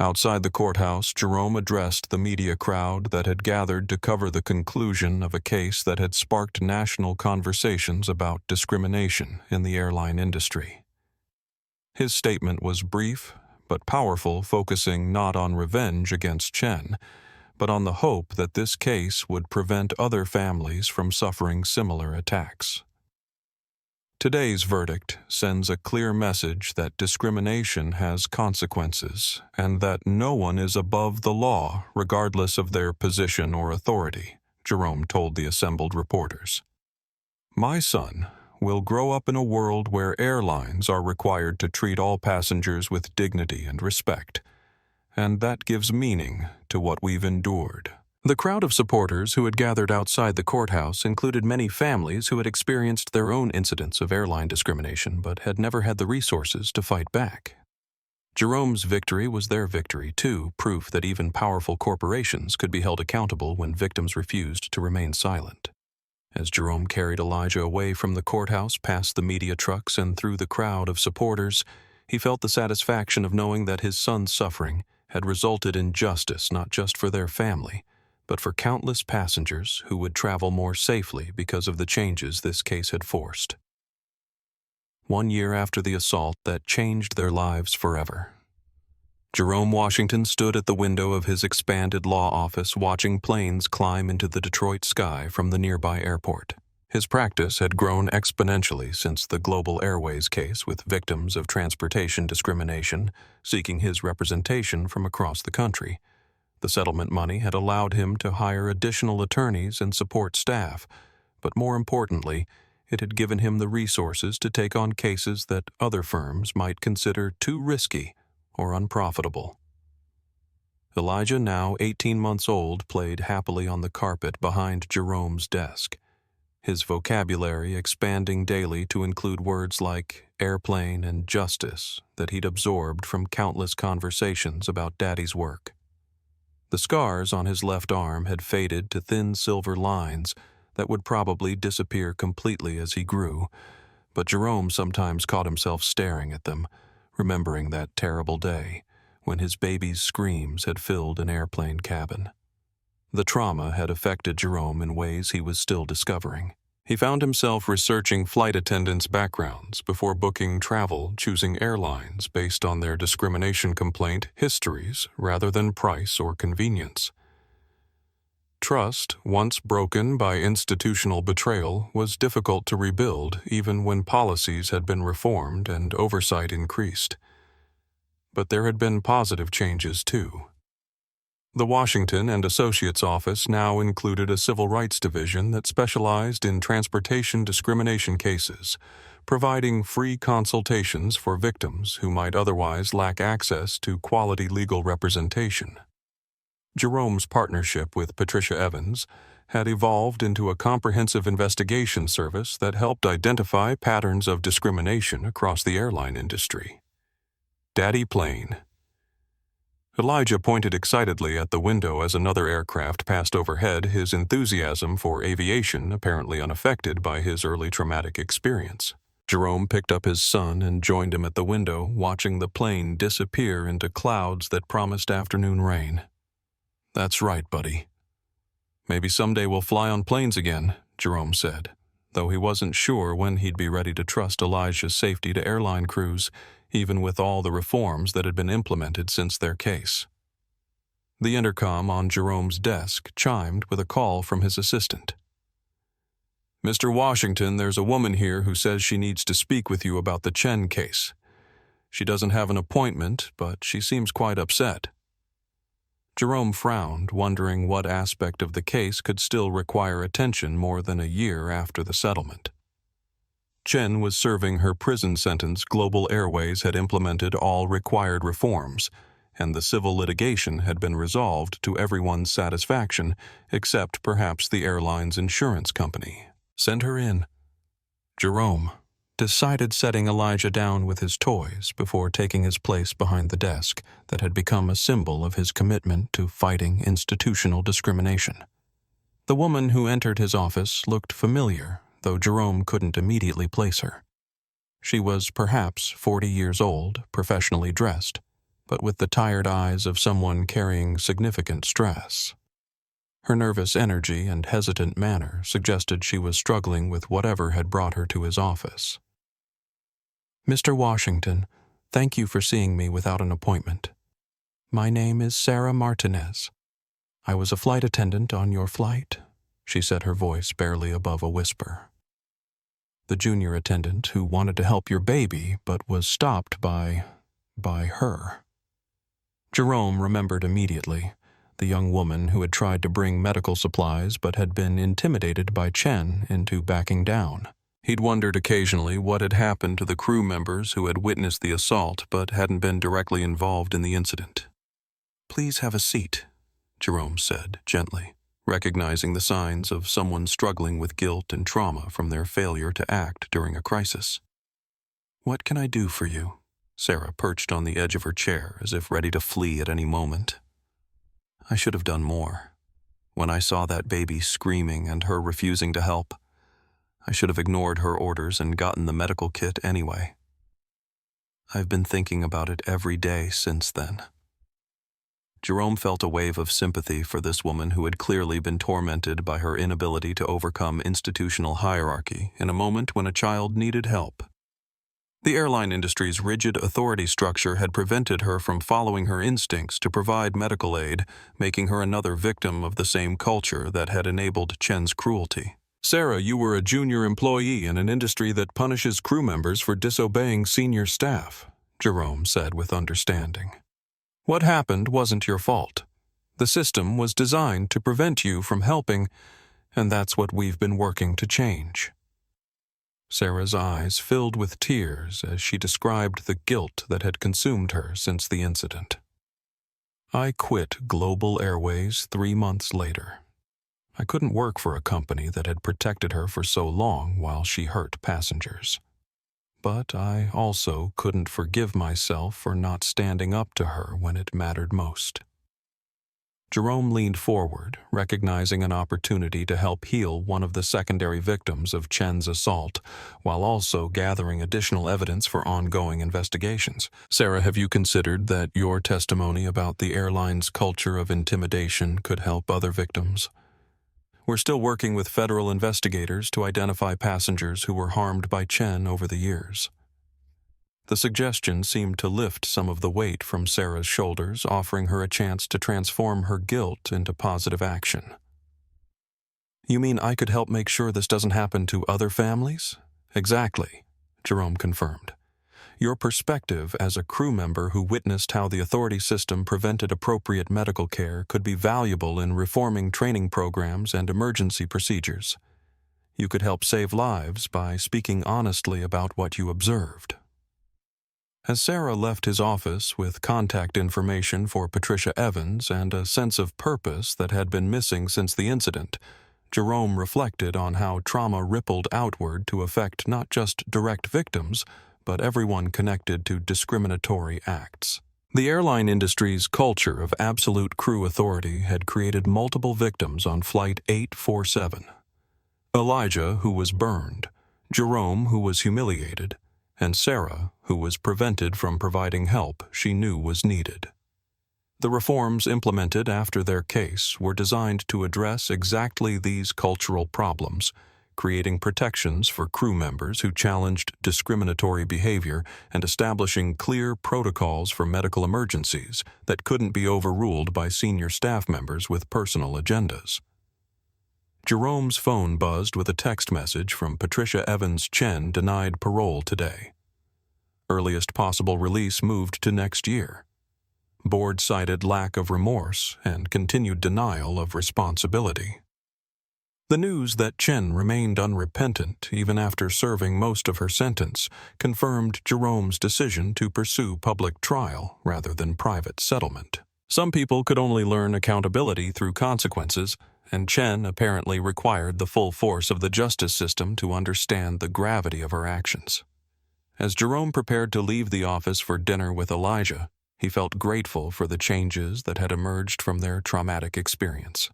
Outside the courthouse, Jerome addressed the media crowd that had gathered to cover the conclusion of a case that had sparked national conversations about discrimination in the airline industry. His statement was brief but powerful, focusing not on revenge against Chen, but on the hope that this case would prevent other families from suffering similar attacks. Today's verdict sends a clear message that discrimination has consequences and that no one is above the law regardless of their position or authority, Jerome told the assembled reporters. My son will grow up in a world where airlines are required to treat all passengers with dignity and respect, and that gives meaning to what we've endured. The crowd of supporters who had gathered outside the courthouse included many families who had experienced their own incidents of airline discrimination but had never had the resources to fight back. Jerome's victory was their victory, too, proof that even powerful corporations could be held accountable when victims refused to remain silent. As Jerome carried Elijah away from the courthouse past the media trucks and through the crowd of supporters, He felt the satisfaction of knowing that his son's suffering had resulted in justice not just for their family, but for countless passengers who would travel more safely because of the changes this case had forced. 1 year after the assault that changed their lives forever, Jerome Washington stood at the window of his expanded law office watching planes climb into the Detroit sky from the nearby airport. His practice had grown exponentially since the Global Airways case with victims of transportation discrimination seeking his representation from across the country. The settlement money had allowed him to hire additional attorneys and support staff, but more importantly, it had given him the resources to take on cases that other firms might consider too risky or unprofitable. Elijah, now 18 months old, played happily on the carpet behind Jerome's desk, his vocabulary expanding daily to include words like airplane and justice that he'd absorbed from countless conversations about Daddy's work. The scars on his left arm had faded to thin silver lines that would probably disappear completely as he grew, but Jerome sometimes caught himself staring at them, remembering that terrible day when his baby's screams had filled an airplane cabin. The trauma had affected Jerome in ways he was still discovering. He found himself researching flight attendants' backgrounds before booking travel, choosing airlines based on their discrimination complaint histories rather than price or convenience. Trust, once broken by institutional betrayal, was difficult to rebuild even when policies had been reformed and oversight increased. But there had been positive changes too. The Washington and Associates office now included a civil rights division that specialized in transportation discrimination cases, providing free consultations for victims who might otherwise lack access to quality legal representation. Jerome's partnership with Patricia Evans had evolved into a comprehensive investigation service that helped identify patterns of discrimination across the airline industry. Daddy Plane. Elijah pointed excitedly at the window as another aircraft passed overhead, his enthusiasm for aviation apparently unaffected by his early traumatic experience. Jerome picked up his son and joined him at the window, watching the plane disappear into clouds that promised afternoon rain. "That's right, buddy. Maybe someday we'll fly on planes again," Jerome said, though he wasn't sure when he'd be ready to trust Elijah's safety to airline crews, even with all the reforms that had been implemented since their case. The intercom on Jerome's desk chimed with a call from his assistant. "Mr. Washington, there's a woman here who says she needs to speak with you about the Chen case. She doesn't have an appointment, but she seems quite upset." Jerome frowned, wondering what aspect of the case could still require attention more than a year after the settlement. Chen was serving her prison sentence. Global Airways had implemented all required reforms, and the civil litigation had been resolved to everyone's satisfaction, except perhaps the airline's insurance company. "Send her in." Jerome decided, setting Elijah down with his toys before taking his place behind the desk that had become a symbol of his commitment to fighting institutional discrimination. The woman who entered his office looked familiar, though Jerome couldn't immediately place her. She was perhaps 40 years old, professionally dressed, but with the tired eyes of someone carrying significant stress. Her nervous energy and hesitant manner suggested she was struggling with whatever had brought her to his office. "Mr. Washington, thank you for seeing me without an appointment. My name is Sarah Martinez. I was a flight attendant on your flight," she said, her voice barely above a whisper. "The junior attendant who wanted to help your baby but was stopped by her." Jerome remembered immediately the young woman who had tried to bring medical supplies but had been intimidated by Chen into backing down. He'd wondered occasionally what had happened to the crew members who had witnessed the assault but hadn't been directly involved in the incident. "Please have a seat," Jerome said gently, recognizing the signs of someone struggling with guilt and trauma from their failure to act during a crisis. "What can I do for you?" Sarah perched on the edge of her chair as if ready to flee at any moment. "I should have done more. When I saw that baby screaming and her refusing to help, I should have ignored her orders and gotten the medical kit anyway." I've been thinking about it every day since then. Jerome felt a wave of sympathy for this woman who had clearly been tormented by her inability to overcome institutional hierarchy in a moment when a child needed help. The airline industry's rigid authority structure had prevented her from following her instincts to provide medical aid, making her another victim of the same culture that had enabled Chen's cruelty. Sarah, you were a junior employee in an industry that punishes crew members for disobeying senior staff, Jerome said with understanding. What happened wasn't your fault. The system was designed to prevent you from helping, and that's what we've been working to change. Sarah's eyes filled with tears as she described the guilt that had consumed her since the incident. I quit Global Airways 3 months later. I couldn't work for a company that had protected her for so long while she hurt passengers. But I also couldn't forgive myself for not standing up to her when it mattered most. Jerome leaned forward, recognizing an opportunity to help heal one of the secondary victims of Chen's assault, while also gathering additional evidence for ongoing investigations. Sarah, have you considered that your testimony about the airline's culture of intimidation could help other victims? We're still working with federal investigators to identify passengers who were harmed by Chen over the years. The suggestion seemed to lift some of the weight from Sarah's shoulders, offering her a chance to transform her guilt into positive action. You mean I could help make sure this doesn't happen to other families? Exactly, Jerome confirmed. Your perspective as a crew member who witnessed how the authority system prevented appropriate medical care could be valuable in reforming training programs and emergency procedures. You could help save lives by speaking honestly about what you observed. As Sarah left his office with contact information for Patricia Evans and a sense of purpose that had been missing since the incident, Jerome reflected on how trauma rippled outward to affect not just direct victims, but everyone connected to discriminatory acts. The airline industry's culture of absolute crew authority had created multiple victims on Flight 847. Elijah, who was burned, Jerome, who was humiliated, and Sarah, who was prevented from providing help she knew was needed. The reforms implemented after their case were designed to address exactly these cultural problems, creating protections for crew members who challenged discriminatory behavior and establishing clear protocols for medical emergencies that couldn't be overruled by senior staff members with personal agendas. Jerome's phone buzzed with a text message from Patricia Evans Chen denied parole today. Earliest possible release moved to next year. Board cited lack of remorse and continued denial of responsibility. The news that Chen remained unrepentant even after serving most of her sentence confirmed Jerome's decision to pursue public trial rather than private settlement. Some people could only learn accountability through consequences, and Chen apparently required the full force of the justice system to understand the gravity of her actions. As Jerome prepared to leave the office for dinner with Elijah, he felt grateful for the changes that had emerged from their traumatic experience.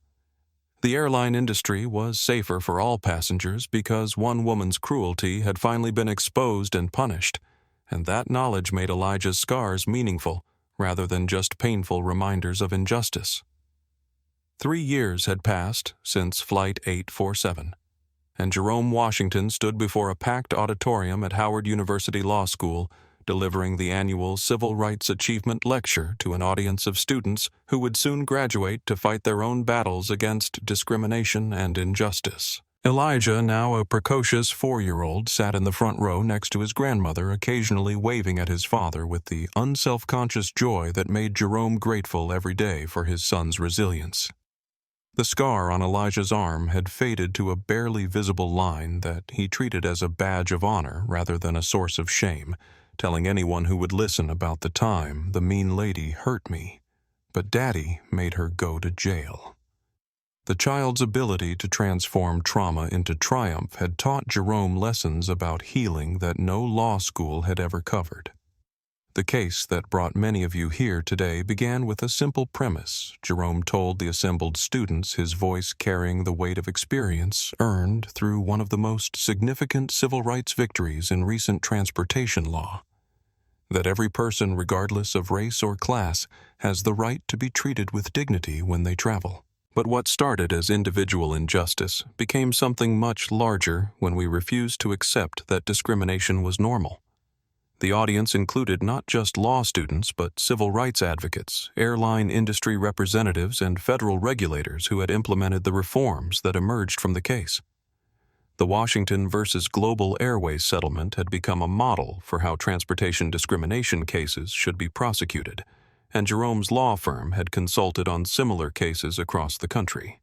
The airline industry was safer for all passengers because one woman's cruelty had finally been exposed and punished, and that knowledge made Elijah's scars meaningful rather than just painful reminders of injustice. 3 years had passed since Flight 847, and Jerome Washington stood before a packed auditorium at Howard University Law School, delivering the annual Civil Rights Achievement Lecture to an audience of students who would soon graduate to fight their own battles against discrimination and injustice. Elijah, now a precocious 4-year-old, sat in the front row next to his grandmother, occasionally waving at his father with the unself-conscious joy that made Jerome grateful every day for his son's resilience. The scar on Elijah's arm had faded to a barely visible line that he treated as a badge of honor rather than a source of shame, telling anyone who would listen about the time the mean lady hurt me, but Daddy made her go to jail. The child's ability to transform trauma into triumph had taught Jerome lessons about healing that no law school had ever covered. The case that brought many of you here today began with a simple premise, Jerome told the assembled students, his voice carrying the weight of experience earned through one of the most significant civil rights victories in recent transportation law. that every person, regardless of race or class, has the right to be treated with dignity when they travel. But what started as individual injustice became something much larger when we refused to accept that discrimination was normal. The audience included not just law students, but civil rights advocates, airline industry representatives, and federal regulators who had implemented the reforms that emerged from the case. The Washington versus Global Airways settlement had become a model for how transportation discrimination cases should be prosecuted, and Jerome's law firm had consulted on similar cases across the country.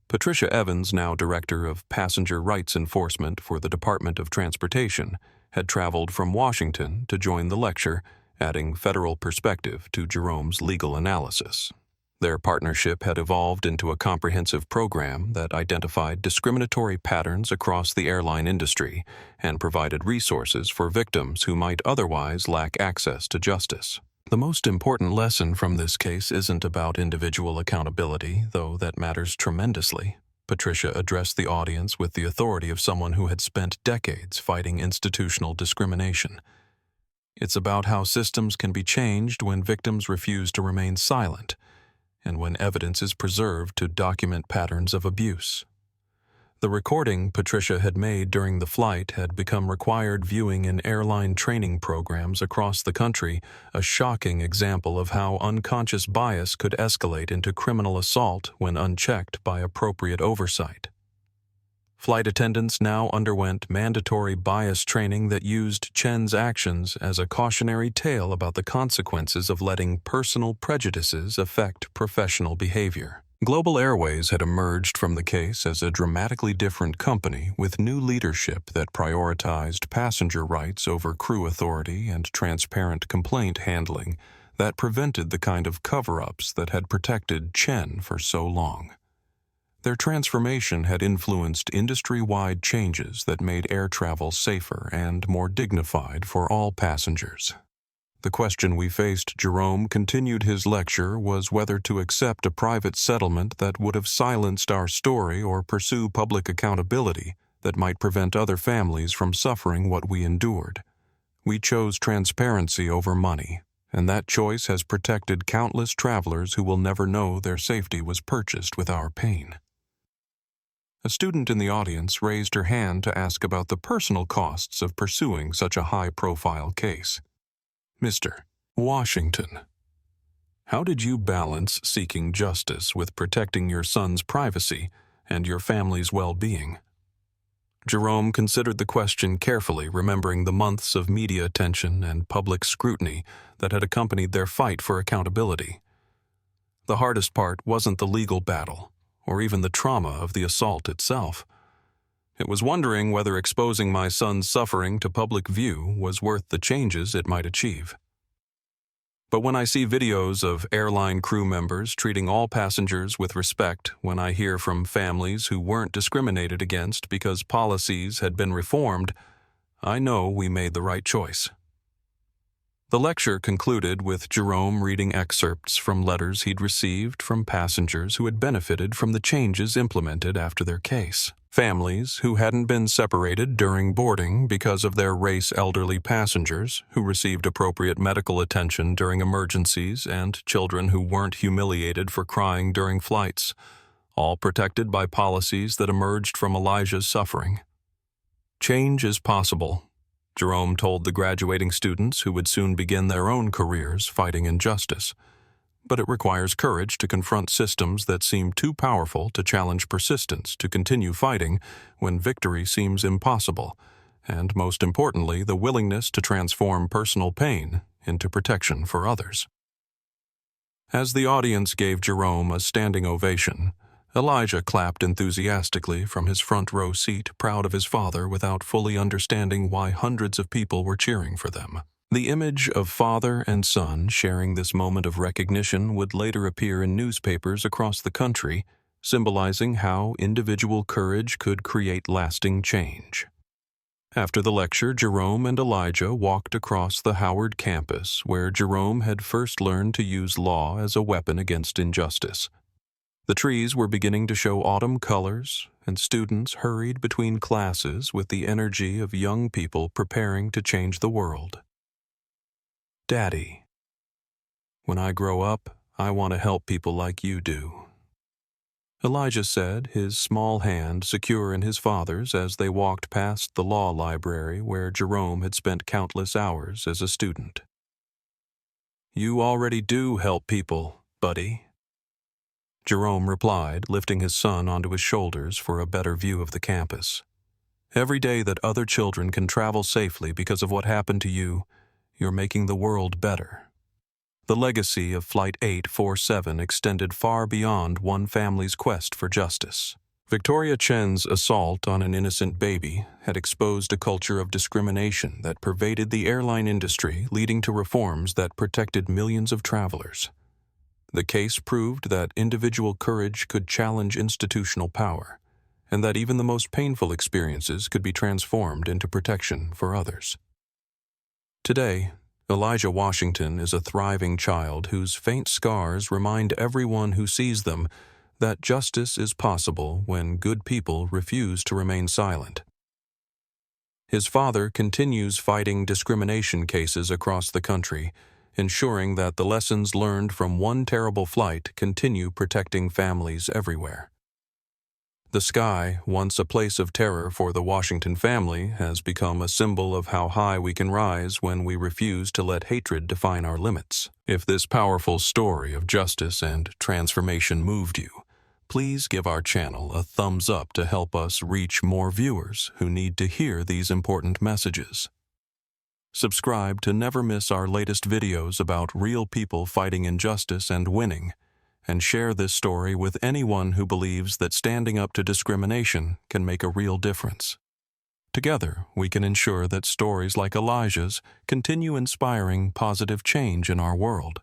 Patricia Evans, now Director of Passenger Rights Enforcement for the Department of Transportation, had traveled from Washington to join the lecture, adding federal perspective to Jerome's legal analysis. Their partnership had evolved into a comprehensive program that identified discriminatory patterns across the airline industry and provided resources for victims who might otherwise lack access to justice. The most important lesson from this case isn't about individual accountability, though that matters tremendously. Patricia addressed the audience with the authority of someone who had spent decades fighting institutional discrimination. It's about how systems can be changed when victims refuse to remain silent, and when evidence is preserved to document patterns of abuse. The recording Patricia had made during the flight had become required viewing in airline training programs across the country, a shocking example of how unconscious bias could escalate into criminal assault when unchecked by appropriate oversight. Flight attendants now underwent mandatory bias training that used Chen's actions as a cautionary tale about the consequences of letting personal prejudices affect professional behavior. Global Airways had emerged from the case as a dramatically different company with new leadership that prioritized passenger rights over crew authority and transparent complaint handling that prevented the kind of cover-ups that had protected Chen for so long. Their transformation had influenced industry-wide changes that made air travel safer and more dignified for all passengers. The question we faced Jerome continued his lecture was whether to accept a private settlement that would have silenced our story or pursue public accountability that might prevent other families from suffering what we endured. We chose transparency over money, and that choice has protected countless travelers who will never know their safety was purchased with our pain. A student in the audience raised her hand to ask about the personal costs of pursuing such a high-profile case. Mr. Washington, how did you balance seeking justice with protecting your son's privacy and your family's well-being? Jerome considered the question carefully, remembering the months of media attention and public scrutiny that had accompanied their fight for accountability. The hardest part wasn't the legal battle, or even the trauma of the assault itself. It was wondering whether exposing my son's suffering to public view was worth the changes it might achieve. But when I see videos of airline crew members treating all passengers with respect, when I hear from families who weren't discriminated against because policies had been reformed, I know we made the right choice. The lecture concluded with Jerome reading excerpts from letters he'd received from passengers who had benefited from the changes implemented after their case. Families who hadn't been separated during boarding because of their race, elderly passengers who received appropriate medical attention during emergencies, and children who weren't humiliated for crying during flights, all protected by policies that emerged from Elijah's suffering. Change is possible, Jerome told the graduating students who would soon begin their own careers fighting injustice. But it requires courage to confront systems that seem too powerful to challenge persistence to continue fighting when victory seems impossible, and most importantly, the willingness to transform personal pain into protection for others. As the audience gave Jerome a standing ovation, Elijah clapped enthusiastically from his front row seat, proud of his father without fully understanding why hundreds of people were cheering for them. The image of father and son sharing this moment of recognition would later appear in newspapers across the country, symbolizing how individual courage could create lasting change. After the lecture, Jerome and Elijah walked across the Howard campus, where Jerome had first learned to use law as a weapon against injustice. The trees were beginning to show autumn colors, and students hurried between classes with the energy of young people preparing to change the world. Daddy, when I grow up, I want to help people like you do." Elijah said, his small hand secure in his father's as they walked past the law library where Jerome had spent countless hours as a student. "You already do help people, buddy," Jerome replied, lifting his son onto his shoulders for a better view of the campus. "Every day that other children can travel safely because of what happened to you, you're making the world better." The legacy of Flight 847 extended far beyond one family's quest for justice. Victoria Chen's assault on an innocent baby had exposed a culture of discrimination that pervaded the airline industry, leading to reforms that protected millions of travelers. The case proved that individual courage could challenge institutional power, and that even the most painful experiences could be transformed into protection for others. Today, Elijah Washington is a thriving child whose faint scars remind everyone who sees them that justice is possible when good people refuse to remain silent. His father continues fighting discrimination cases across the country, ensuring that the lessons learned from one terrible flight continue protecting families everywhere. The sky, once a place of terror for the Washington family, has become a symbol of how high we can rise when we refuse to let hatred define our limits. If this powerful story of justice and transformation moved you, please give our channel a thumbs up to help us reach more viewers who need to hear these important messages. Subscribe to never miss our latest videos about real people fighting injustice and winning, and share this story with anyone who believes that standing up to discrimination can make a real difference. Together, we can ensure that stories like Elijah's continue inspiring positive change in our world.